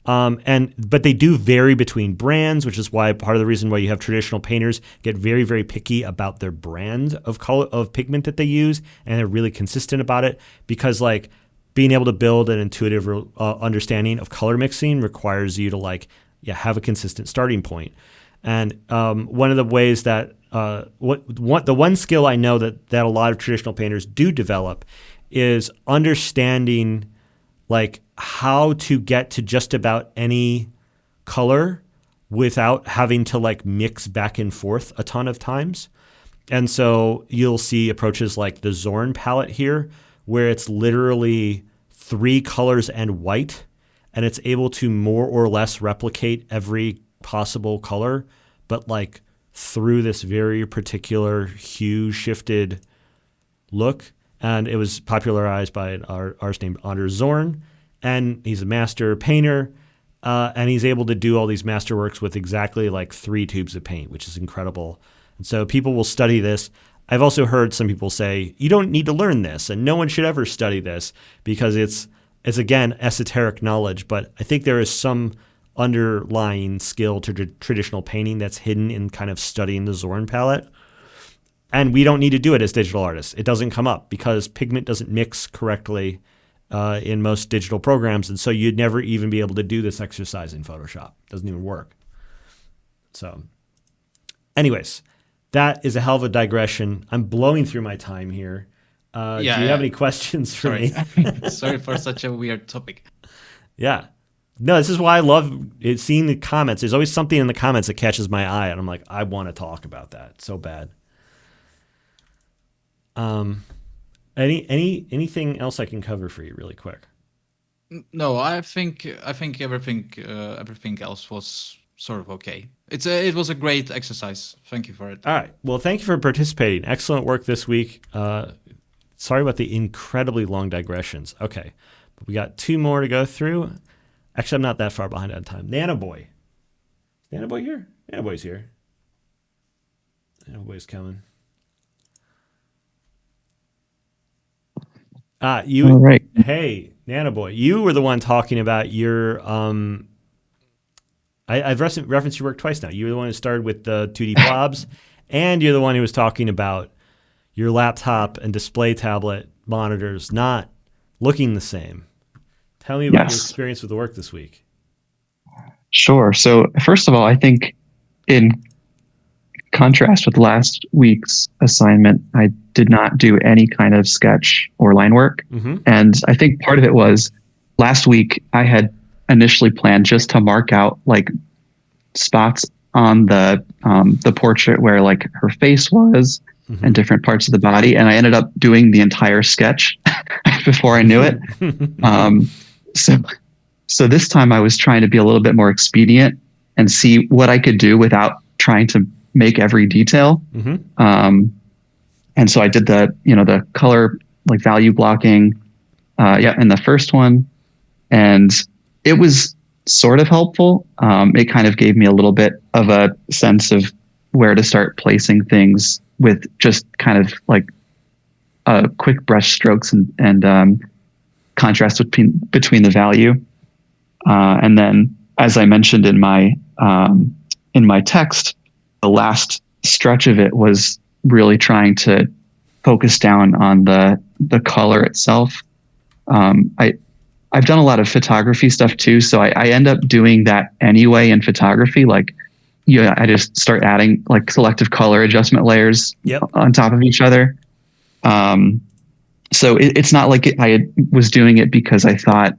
But they do vary between brands, which is why part of the reason why you have traditional painters get very, very picky about their brand of color, of pigment that they use, and they're really consistent about it, because like being able to build an intuitive understanding of color mixing requires you to have a consistent starting point. And one of the ways that the one skill I know that a lot of traditional painters do develop is understanding like how to get to just about any color without having to like mix back and forth a ton of times. And so you'll see approaches like the Zorn palette here, where it's literally 3 colors and white, and it's able to more or less replicate every possible color, but like through this very particular hue shifted look. And it was popularized by an artist named Anders Zorn. And he's a master painter, and he's able to do all these masterworks with exactly like 3 tubes of paint, which is incredible. And so people will study this. I've also heard some people say, you don't need to learn this, and no one should ever study this because it's again, esoteric knowledge. But I think there is some underlying skill to traditional painting that's hidden in kind of studying the Zorn palette. And we don't need to do it as digital artists. It doesn't come up because pigment doesn't mix correctly in most digital programs. And so you'd never even be able to do this exercise in Photoshop. It doesn't even work. So anyways, that is a hell of a digression. I'm blowing through my time here. Do you have any questions for me? Sorry for such a weird topic. Yeah. No, this is why I love seeing the comments. There's always something in the comments that catches my eye, and I'm like, I want to talk about that so bad. Anything else I can cover for you really quick? No, I think everything else was sort of okay. It was a great exercise. Thank you for it. All right. Well, thank you for participating. Excellent work this week. Sorry about the incredibly long digressions. Okay. But we got 2 more to go through. Actually, I'm not that far behind on time. Nanoboy. Nanoboy here? Nanoboy's here. Nanoboy's coming. You. All right. Hey, Nanoboy, you were the one talking about your. I've referenced your work twice now. You were the one who started with the 2D blobs, and you're the one who was talking about your laptop and display tablet monitors not looking the same. Tell me about your Yes. experience with the work this week. Sure. So first of all, I think in contrast with last week's assignment, I did not do any kind of sketch or line work. Mm-hmm. And I think part of it was last week I had initially planned just to mark out like spots on the portrait where like her face was Mm-hmm. and different parts of the body. And I ended up doing the entire sketch before I knew it. So this time I was trying to be a little bit more expedient and see what I could do without trying to make every detail. Mm-hmm. And so I did the color like value blocking, in the first one, and it was sort of helpful. It kind of gave me a little bit of a sense of where to start placing things with just kind of like quick brush strokes and contrast between the value. And then, as I mentioned in my text, the last stretch of it was really trying to focus down on the color itself. I've done a lot of photography stuff too, so I end up doing that anyway in photography. Like, I just start adding like selective color adjustment layers on top of each other. So it's not like I was doing it because I thought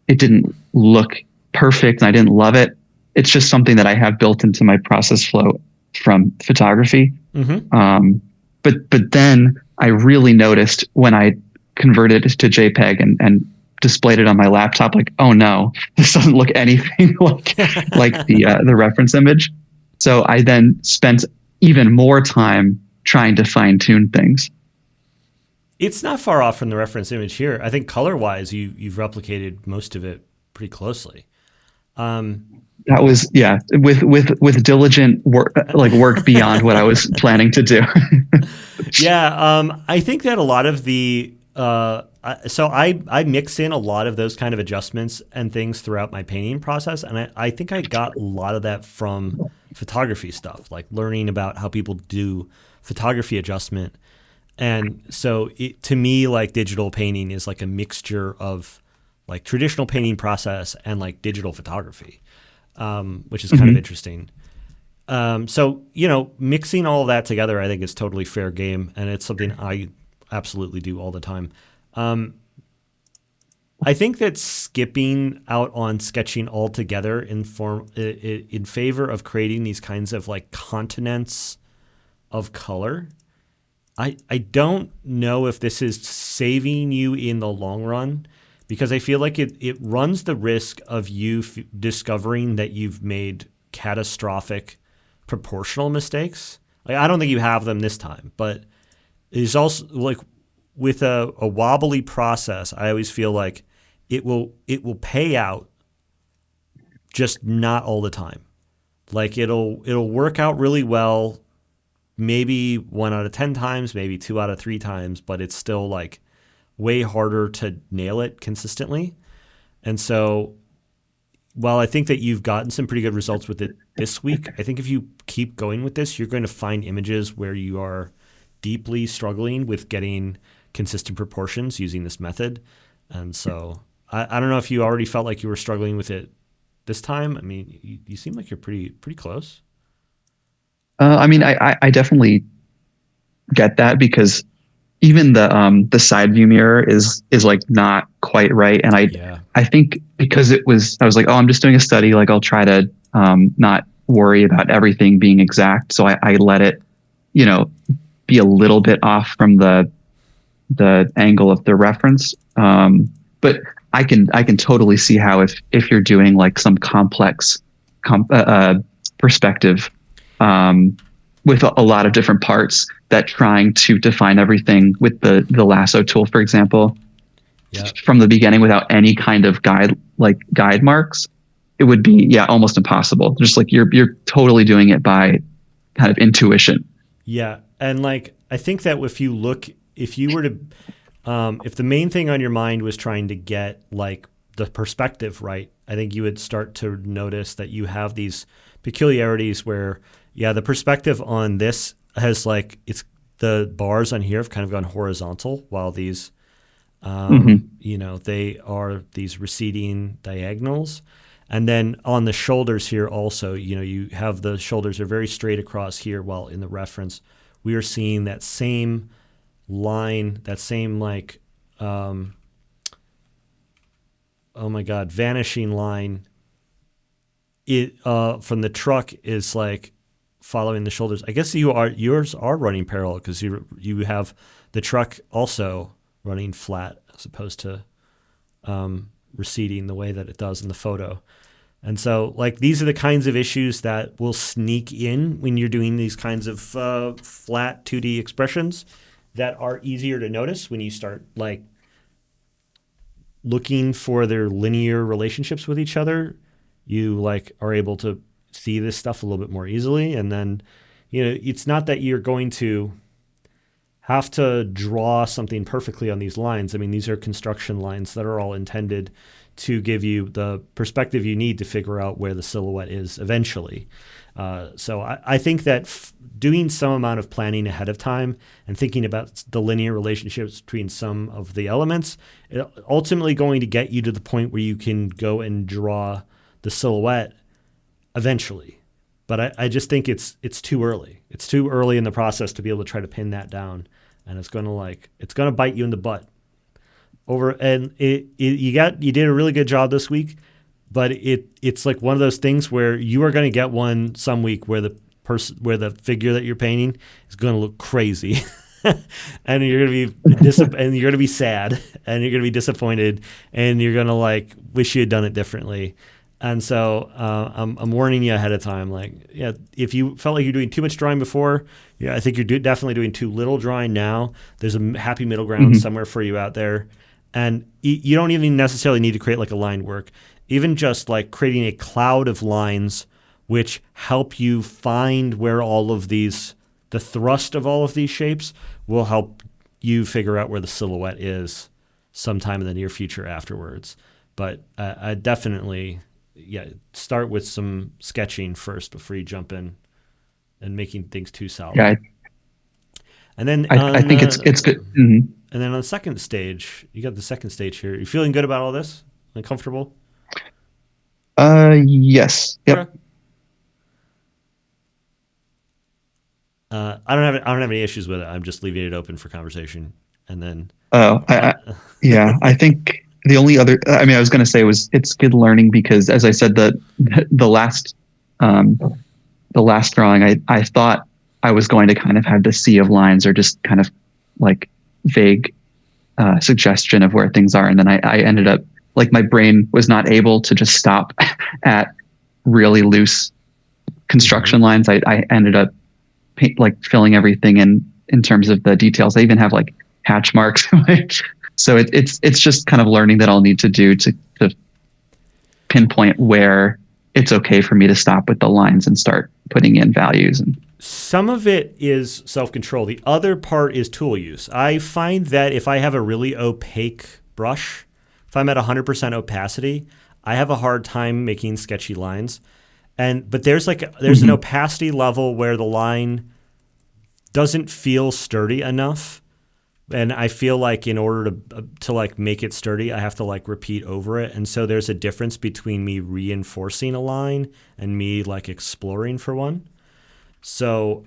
it didn't look perfect and I didn't love it. It's just something that I have built into my process flow from photography. Mm-hmm. But then I really noticed when I converted it to JPEG and displayed it on my laptop, like, oh no, this doesn't look anything like the reference image. So I then spent even more time trying to fine tune things. It's not far off from the reference image here. I think color-wise, you've replicated most of it pretty closely. That was with diligent work, like work beyond what I was planning to do. I think that a lot of the so I mix in a lot of those kind of adjustments and things throughout my painting process, and I think I got a lot of that from photography stuff, like learning about how people do photography adjustment. And so to me, like digital painting is like a mixture of like traditional painting process and like digital photography, which is kind of interesting. So, mixing all of that together, I think is totally fair game. And it's something I absolutely do all the time. I think that skipping out on sketching altogether in favor of creating these kinds of like continents of color, I don't know if this is saving you in the long run, because I feel like it runs the risk of you discovering that you've made catastrophic proportional mistakes. Like, I don't think you have them this time, but it's also like with a wobbly process, I always feel like it will pay out, just not all the time. Like it'll work out really well, maybe 1 out of 10 times, maybe 2 out of 3 times, but it's still like way harder to nail it consistently. And so while I think that you've gotten some pretty good results with it this week, I think if you keep going with this, you're going to find images where you are deeply struggling with getting consistent proportions using this method. And so I don't know if you already felt like you were struggling with it this time. I mean, you seem like you're pretty close. I mean, I definitely get that, because even the side view mirror is like not quite right. And I think because I was like, oh, I'm just doing a study. Like, I'll try to not worry about everything being exact. So I let it, be a little bit off from the angle of the reference. But I can totally see how if you're doing like some complex perspective with a lot of different parts, that trying to define everything with the lasso tool, for example, Yeah. from the beginning without any kind of guide marks, it would be almost impossible. Just like you're totally doing it by kind of intuition. Yeah. And like, I think that if you were to, if the main thing on your mind was trying to get like the perspective right, I think you would start to notice that you have these peculiarities where, the perspective on this has like, it's the bars on here have kind of gone horizontal while these, they are these receding diagonals. And then on the shoulders here also, you have the shoulders are very straight across here, while in the reference, we are seeing that same line, that same like, vanishing line. It from the truck is like following the shoulders. I guess yours are running parallel because you have the truck also running flat as opposed to receding the way that it does in the photo. And so, like, these are the kinds of issues that will sneak in when you're doing these kinds of flat 2D expressions that are easier to notice when you start, like, looking for their linear relationships with each other. You, like, are able to see this stuff a little bit more easily. And then, it's not that you're going to have to draw something perfectly on these lines. I mean, these are construction lines that are all intended to give you the perspective you need to figure out where the silhouette is eventually. So I think that doing some amount of planning ahead of time and thinking about the linear relationships between some of the elements, is ultimately going to get you to the point where you can go and draw the silhouette eventually. But I just think it's too early. It's too early in the process to be able to try to pin that down, and it's going to bite you in the butt. You did a really good job this week, but it's like one of those things where you are going to get one some week where the figure that you're painting is going to look crazy, and you're going to be sad, and you're going to be disappointed, and you're going to like wish you had done it differently. And so I'm warning you ahead of time. Like, if you felt like you're doing too much drawing before, I think you're definitely doing too little drawing now. There's a happy middle ground somewhere for you out there. And you don't even necessarily need to create like a line work. Even just like creating a cloud of lines which help you find where the thrust of all of these shapes will help you figure out where the silhouette is sometime in the near future afterwards. But I definitely, start with some sketching first before you jump in and making things too solid. Yeah. And then I think it's good. Mm-hmm. And then on the second stage, you got the second stage here. You feeling good about all this? And comfortable? Yes. Yep. Okay. I don't have any issues with it. I'm just leaving it open for conversation. And then. I think the only other, I was going to say it's good learning because, as I said, the last drawing, I thought I was going to kind of have the sea of lines or just kind of like vague suggestion of where things are. And then I ended up, like, my brain was not able to just stop at really loose construction lines. I ended up filling everything in terms of the details. I even have like hatch marks. So it's just kind of learning that I'll need to do to pinpoint where it's okay for me to stop with the lines and start putting in values. And some of it is self-control. The other part is tool use. I find that if I have a really opaque brush, if I'm at 100% opacity, I have a hard time making sketchy lines. But there's an opacity level where the line doesn't feel sturdy enough. And I feel like in order to like make it sturdy, I have to like repeat over it. And so there's a difference between me reinforcing a line and me like exploring for one. So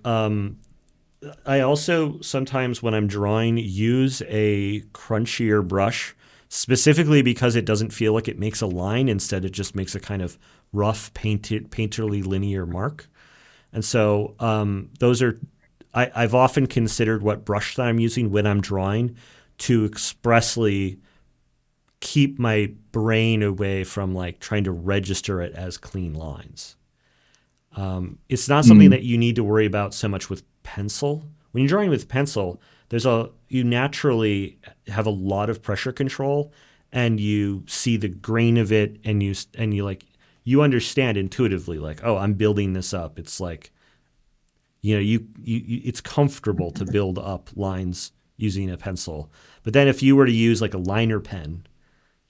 I also sometimes when I'm drawing use a crunchier brush, specifically because it doesn't feel like it makes a line. Instead, it just makes a kind of rough, painterly linear mark. And so those are, I've often considered what brush that I'm using when I'm drawing to expressly keep my brain away from like trying to register it as clean lines. It's not something that you need to worry about so much with pencil. When you're drawing with pencil, you naturally have a lot of pressure control, and you see the grain of it, and you understand intuitively, like, oh, I'm building this up. It's like, it's comfortable to build up lines using a pencil. But then if you were to use like a liner pen,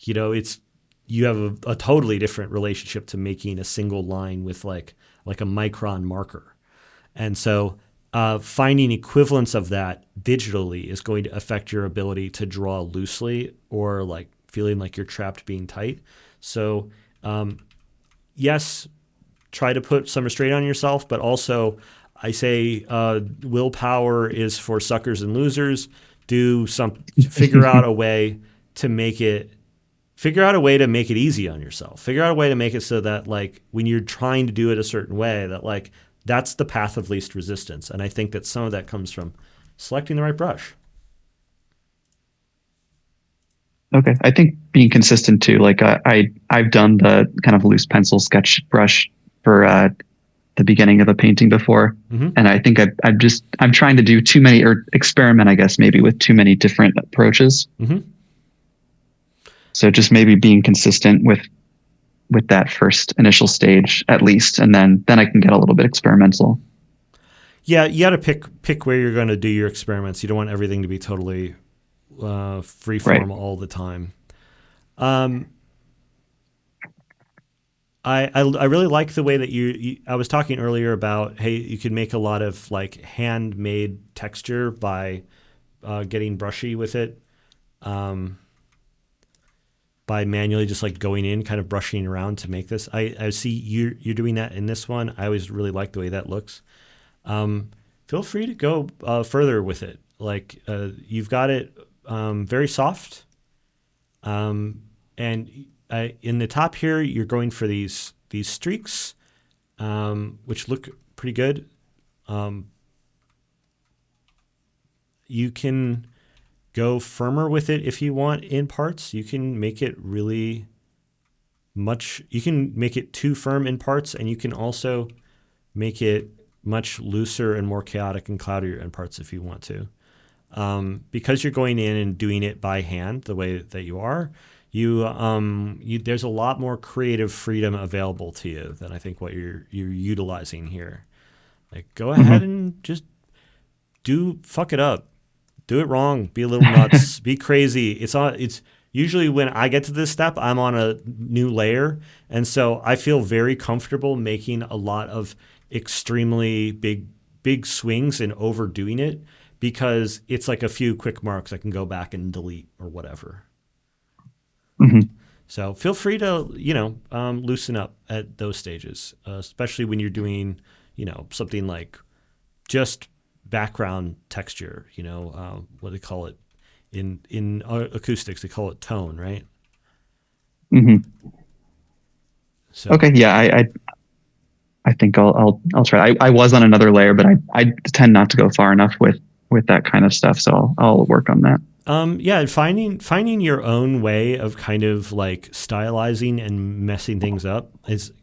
you have a totally different relationship to making a single line with like a micron marker. And so finding equivalents of that digitally is going to affect your ability to draw loosely or like feeling like you're trapped being tight. So yes, try to put some restraint on yourself, but also I say willpower is for suckers and losers. Figure out a way to make it easy on yourself. Figure out a way to make it so that like when you're trying to do it a certain way, that like that's the path of least resistance. And I think that some of that comes from selecting the right brush. Okay, I think being consistent too. Like I've done the kind of loose pencil sketch brush for the beginning of a painting before, and I think I'm trying to do too many, or experiment, I guess, maybe with too many different approaches. So just maybe being consistent with that first initial stage at least, and then I can get a little bit experimental. Yeah, you got to pick where you're going to do your experiments. You don't want everything to be totally freeform all the time. I really like the way that I was talking earlier about, hey, you could make a lot of like handmade texture by getting brushy with it, by manually just like going in, kind of brushing around to make this. I see you're doing that in this one. I always really like the way that looks. Feel free to go further with it. Like you've got it very soft, and in the top here, you're going for these streaks, which look pretty good. You can go firmer with it if you want in parts. You can make it really much. You can make it too firm in parts, and you can also make it much looser and more chaotic and cloudier in parts if you want to. Because you're going in and doing it by hand the way that you are, there's a lot more creative freedom available to you than I think what you're utilizing here. Like, go ahead and just fuck it up, do it wrong, be a little nuts, be crazy. It's usually when I get to this step, I'm on a new layer, and so I feel very comfortable making a lot of extremely big swings and overdoing it, because it's like a few quick marks I can go back and delete or whatever. So feel free to, loosen up at those stages, especially when you're doing, something like just background texture, what do they call it in acoustics? They call it tone, right? So. Okay. Yeah. I think I'll try. I was on another layer, but I tend not to go far enough with that kind of stuff. So I'll work on that. Yeah, finding your own way of kind of like stylizing and messing things up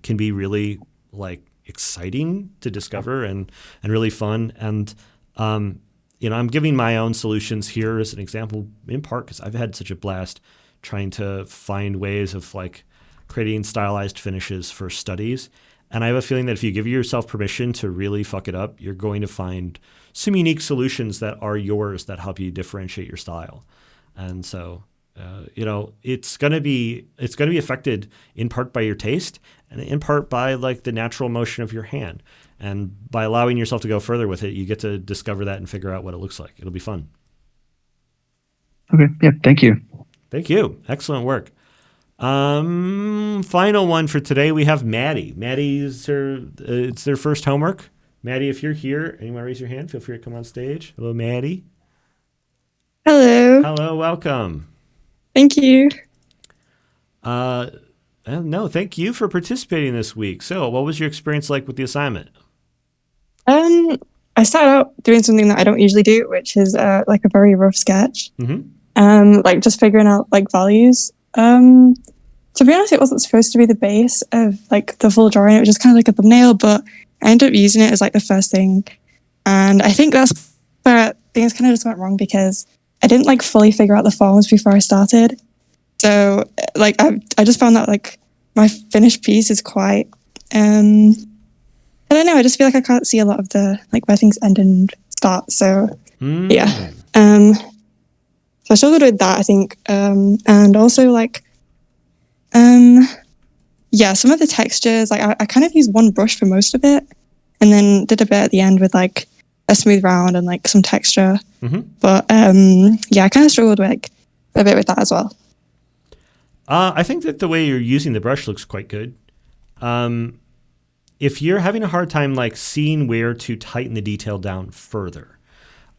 can be really like exciting to discover and really fun. And I'm giving my own solutions here as an example, in part because I've had such a blast trying to find ways of like creating stylized finishes for studies. And I have a feeling that if you give yourself permission to really fuck it up, you're going to find some unique solutions that are yours that help you differentiate your style. And so, it's going to be affected in part by your taste and in part by like the natural motion of your hand. And by allowing yourself to go further with it, you get to discover that and figure out what it looks like. It'll be fun. Okay. Yeah. Thank you. Thank you. Excellent work. Final one for today. We have Maddie. Maddie's it's their first homework. Maddie, if you're here and you want to raise your hand, feel free to come on stage. Hello, Maddie. Hello. Hello, welcome. Thank you. No, thank you for participating this week. So, what was your experience like with the assignment? I started out doing something that I don't usually do, which is like a very rough sketch. Mm-hmm. Like just figuring out like values. To be honest, it wasn't supposed to be the base of like the full drawing. It was just kind of like a thumbnail, but I ended up using it as like the first thing. And I think that's where things kind of just went wrong because I didn't like fully figure out the forms before I started. So like I just found that like my finished piece is quite I don't know, I just feel like I can't see a lot of the like where things end and start. So yeah. So I struggled with that, I think. And also like yeah, some of the textures, like I kind of used one brush for most of it and then did a bit at the end with like a smooth round and like some texture. But yeah, I kind of struggled with like a bit with that as well. I think that the way you're using the brush looks quite good. If you're having a hard time like seeing where to tighten the detail down further,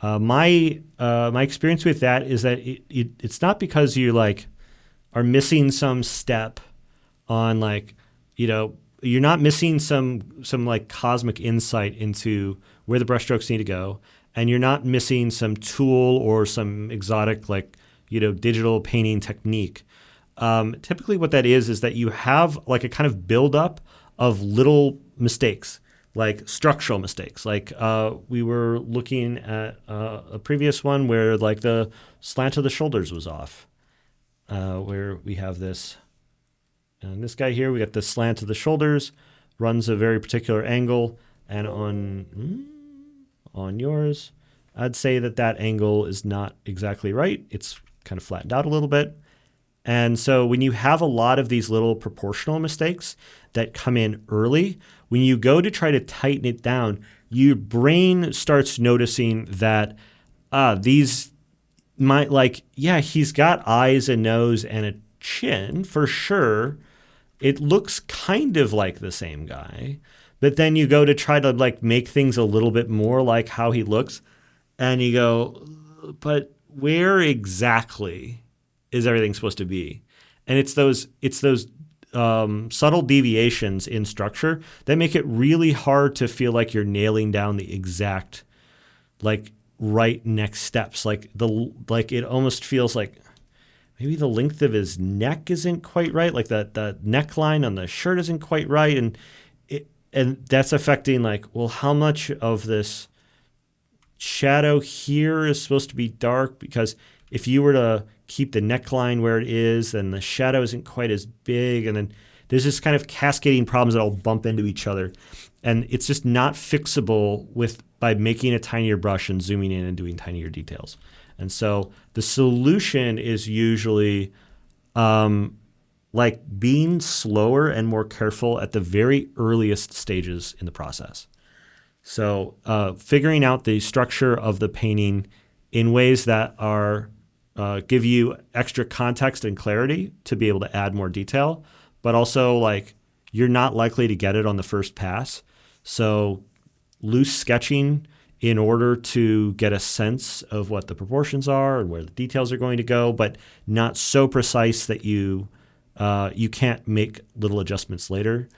my experience with that is that it's not because you like are missing some step on like, you know, you're not missing some like cosmic insight into where the brushstrokes need to go, and you're not missing some tool or some exotic like, you know, digital painting technique. Typically what that is that you have like a kind of buildup of little mistakes, like structural mistakes. Like we were looking at a previous one where like the slant of the shoulders was off, where we have this, and this guy here, we got the slant of the shoulders, runs a very particular angle, and on yours, I'd say that angle is not exactly right. It's kind of flattened out a little bit. And so when you have a lot of these little proportional mistakes that come in early, when you go to try to tighten it down, your brain starts noticing that these might like, yeah, he's got eyes, a nose, and a chin for sure. It looks kind of like the same guy. But then you go to try to like make things a little bit more like how he looks, and you go, but where exactly is everything supposed to be? And it's those subtle deviations in structure that make it really hard to feel like you're nailing down the exact like right next steps. Like it almost feels like maybe the length of his neck isn't quite right. Like the neckline on the shirt isn't quite right. And that's affecting like, well, how much of this shadow here is supposed to be dark? Because if you were to keep the neckline where it is, then the shadow isn't quite as big. And then there's this kind of cascading problems that all bump into each other. And it's just not fixable by making a tinier brush and zooming in and doing tinier details. And so the solution is usually like being slower and more careful at the very earliest stages in the process. So figuring out the structure of the painting in ways that are give you extra context and clarity to be able to add more detail, but also like you're not likely to get it on the first pass. So loose sketching in order to get a sense of what the proportions are and where the details are going to go, but not so precise that you can't make little adjustments later.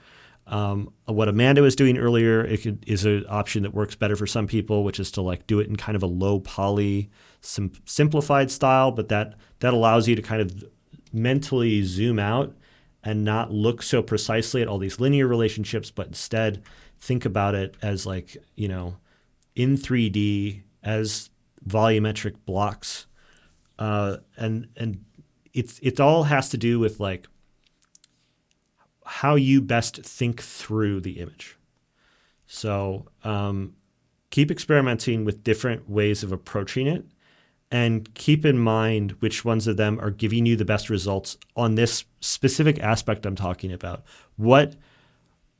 What Amanda was doing earlier is an option that works better for some people, which is to like do it in kind of a low poly, simplified style, but that allows you to kind of mentally zoom out and not look so precisely at all these linear relationships, but instead think about it as like, you know, in 3D as volumetric blocks. And it all has to do with like how you best think through the image. So keep experimenting with different ways of approaching it, and keep in mind which ones of them are giving you the best results on this specific aspect I'm talking about. What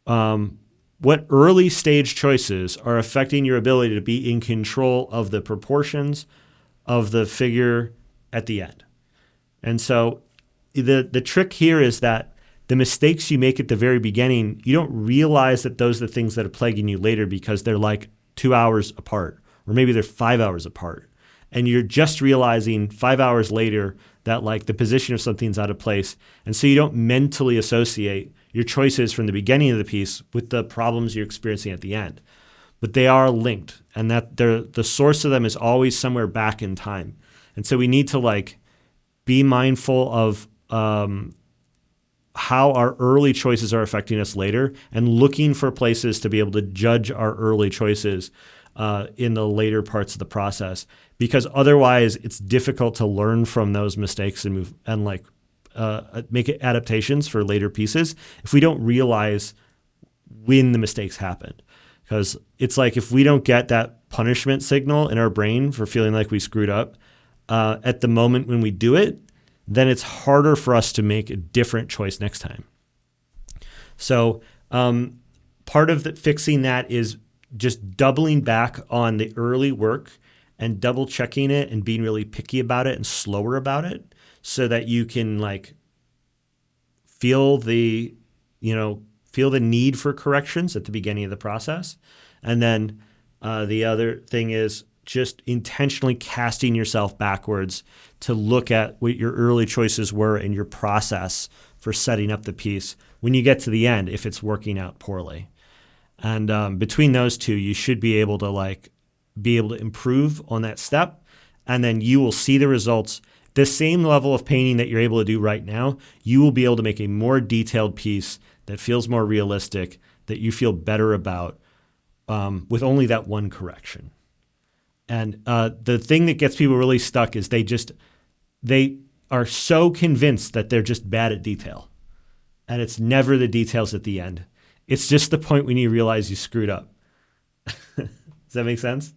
early stage choices are affecting your ability to be in control of the proportions of the figure at the end? And so the trick here is that the mistakes you make at the very beginning, you don't realize that those are the things that are plaguing you later because they're like 2 hours apart, or maybe they're 5 hours apart. And you're just realizing 5 hours later that like the position of something's out of place. And so you don't mentally associate your choices from the beginning of the piece with the problems you're experiencing at the end. But they are linked, and that the source of them is always somewhere back in time. And so we need to like be mindful of how our early choices are affecting us later, and looking for places to be able to judge our early choices in the later parts of the process, because otherwise it's difficult to learn from those mistakes and move and make adaptations for later pieces if we don't realize when the mistakes happened. Because it's like if we don't get that punishment signal in our brain for feeling like we screwed up at the moment when we do it, then it's harder for us to make a different choice next time. So part of fixing that is just doubling back on the early work and double checking it and being really picky about it and slower about it, so that you can feel the need for corrections at the beginning of the process. And then the other thing is just intentionally casting yourself backwards to look at what your early choices were in your process for setting up the piece when you get to the end, if it's working out poorly. And between those two, you should be able to improve on that step, and then you will see the results. The same level of painting that you're able to do right now, you will be able to make a more detailed piece that feels more realistic, that you feel better about with only that one correction. And the thing that gets people really stuck is they are so convinced that they're just bad at detail. And it's never the details at the end. It's just the point when you realize you screwed up. Does that make sense?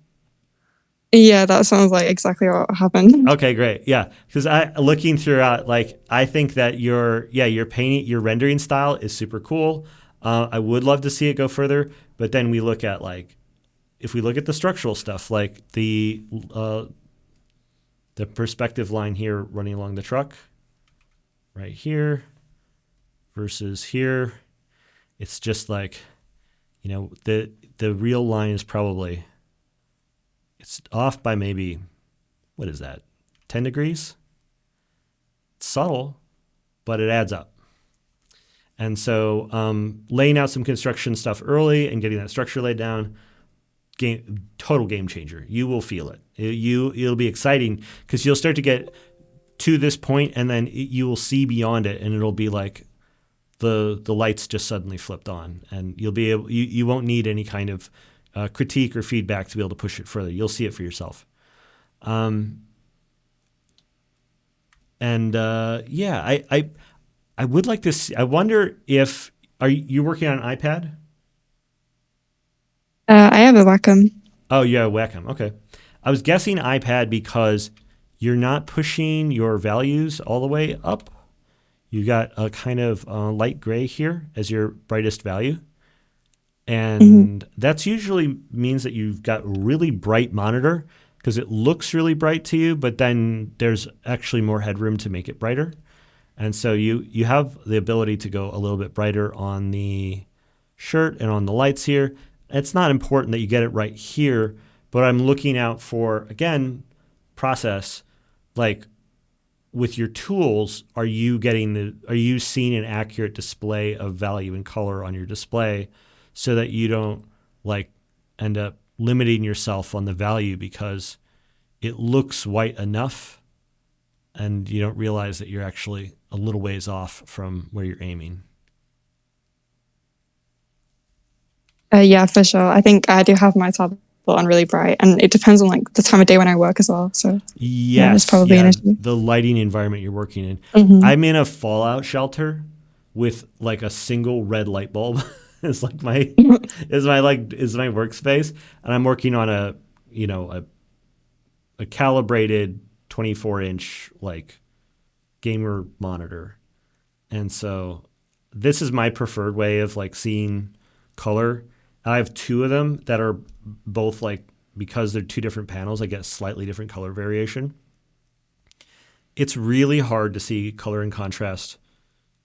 Yeah, that sounds like exactly what happened. Okay, great. Yeah, because looking throughout, I think that your painting, your rendering style is super cool. I would love to see it go further, but then we look at if we look at the structural stuff, like the perspective line here running along the truck, right here, versus here, it's just the real line is probably, it's off by maybe, what is that, 10 degrees? It's subtle, but it adds up. And so laying out some construction stuff early and getting that structure laid down, total game changer. You will feel it. It'll be exciting because you'll start to get to this point, and then you will see beyond it, and it'll be like the lights just suddenly flipped on, and you'll be able. You won't need any kind of critique or feedback to be able to push it further. You'll see it for yourself. I would like to see, I wonder if, are you working on an iPad? I have a Wacom. Oh, you have a Wacom. Okay. I was guessing iPad because you're not pushing your values all the way up. You got a kind of light gray here as your brightest value. And that's usually means that you've got a really bright monitor because it looks really bright to you, but then there's actually more headroom to make it brighter. And so you have the ability to go a little bit brighter on the shirt and on the lights here. It's not important that you get it right here, but I'm looking out for, again, process, like with your tools, are you seeing an accurate display of value and color on your display so that you don't end up limiting yourself on the value because it looks white enough and you don't realize that you're actually a little ways off from where you're aiming. Yeah, for sure. I think I do have my tablet on really bright, and it depends on the time of day when I work as well. So yes, it's probably an issue. The lighting environment you're working in. I'm in a fallout shelter with a single red light bulb. It's my workspace, and I'm working on a calibrated 24-inch gamer monitor, and so this is my preferred way of seeing color. I have two of them that are both because they're two different panels, I get slightly different color variation. It's really hard to see color and contrast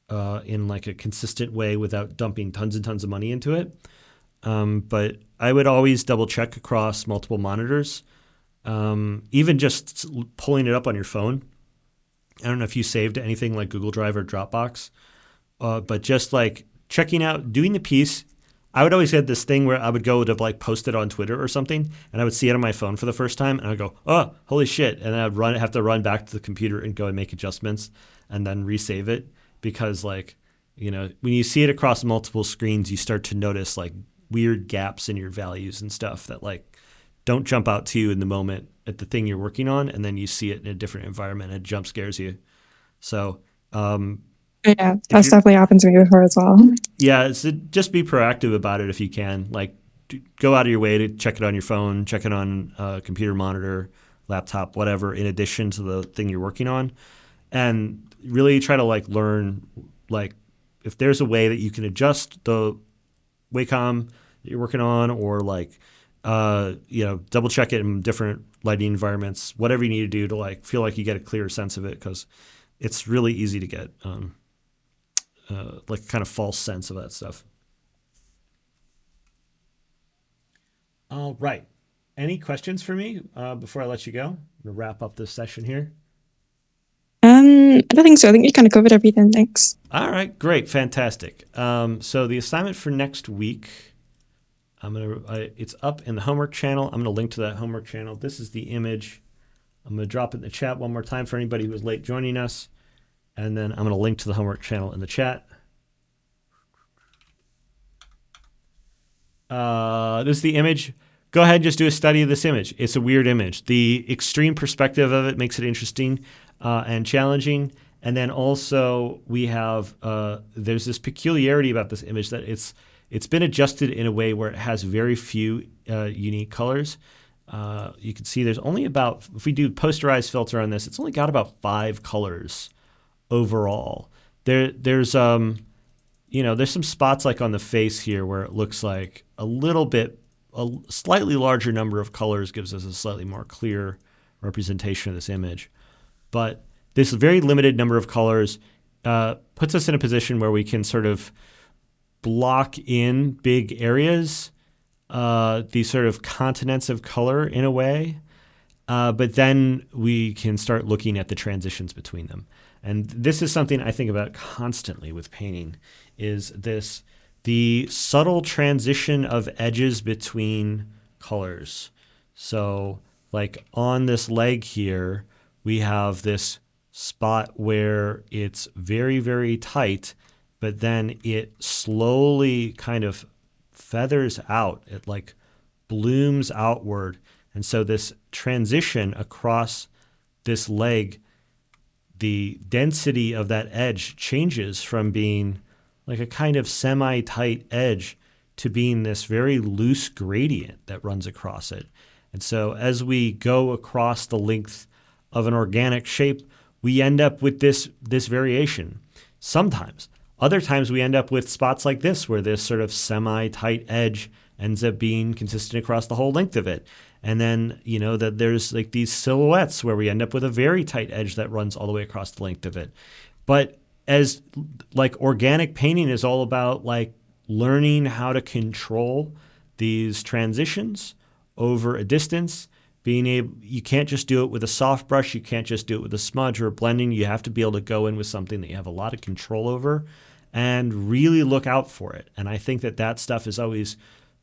in a consistent way without dumping tons and tons of money into it. But I would always double check across multiple monitors, even just pulling it up on your phone. I don't know if you saved anything like Google Drive or Dropbox, but just checking out, doing the piece. I would always have this thing where I would go to post it on Twitter or something, and I would see it on my phone for the first time, and I'd go, oh, holy shit, and I'd have to run back to the computer and go and make adjustments, and then resave it, because like, when you see it across multiple screens, you start to notice like weird gaps in your values and stuff that like don't jump out to you in the moment at the thing you're working on, and then you see it in a different environment and it jump scares you. So Yeah, that's definitely happened to me before as well. yeah, so just be proactive about it if you can. Like, go out of your way to check it on your phone, check it on a computer monitor, laptop, whatever, in addition to the thing you're working on, and really try to like learn like if there's a way that you can adjust the Wacom that you're working on, or like double check it in different lighting environments, whatever you need to do to like feel like you get a clearer sense of it, because it's really easy to get like kind of false sense of that stuff. All right. Any questions for me before I let you go? I'm gonna wrap up this session here. I don't think so. I think you kind of covered everything. Thanks. All right, great, fantastic. So the assignment for next week, it's up in the homework channel. I'm gonna link to that homework channel. This is the image. I'm gonna drop it in the chat one more time for anybody who was late joining us, and then I'm gonna link to the homework channel in the chat. This is the image. Go ahead and just do a study of this image. It's a weird image. The extreme perspective of it makes it interesting and challenging. And then also we have, there's this peculiarity about this image that it's been adjusted in a way where it has very few unique colors. You can see there's only about, if we do posterize filter on this, it's only got about 5 colors overall. There's some spots like on the face here where it looks like a slightly larger number of colors gives us a slightly more clear representation of this image. But this very limited number of colors puts us in a position where we can sort of block in big areas, these sort of continents of color in a way. But then we can start looking at the transitions between them. And this is something I think about constantly with painting, is the subtle transition of edges between colors. So like on this leg here, we have this spot where it's very, very tight, but then it slowly kind of feathers out. It like blooms outward. And so this transition across this leg, the density of that edge changes from being like a kind of semi-tight edge to being this very loose gradient that runs across it. And so as we go across the length of an organic shape, we end up with this variation sometimes. Other times we end up with spots like this, where this sort of semi-tight edge ends up being consistent across the whole length of it. And then, that there's like these silhouettes where we end up with a very tight edge that runs all the way across the length of it. But as like organic painting is all about like learning how to control these transitions over a distance, you can't just do it with a soft brush. You can't just do it with a smudge or a blending. You have to be able to go in with something that you have a lot of control over and really look out for it. And I think that stuff is always,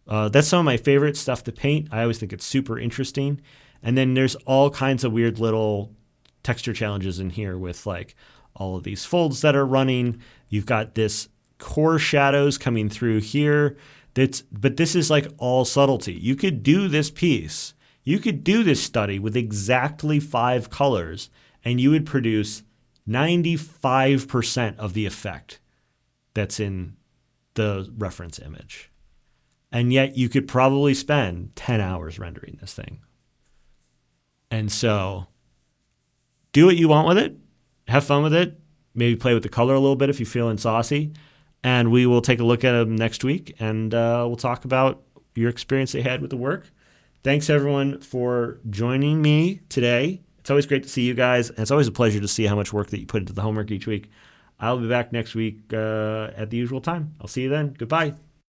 that's some of my favorite stuff to paint. I always think it's super interesting. And then there's all kinds of weird little texture challenges in here with like all of these folds that are running. You've got this core shadows coming through here. But this is like all subtlety. You could do this piece. You could do this study with exactly 5 colors, and you would produce 95% of the effect that's in the reference image. And yet you could probably spend 10 hours rendering this thing. And so do what you want with it. Have fun with it. Maybe play with the color a little bit if you're feeling saucy. And we will take a look at them next week, and we'll talk about your experience they had with the work. Thanks, everyone, for joining me today. It's always great to see you guys, and it's always a pleasure to see how much work that you put into the homework each week. I'll be back next week at the usual time. I'll see you then. Goodbye.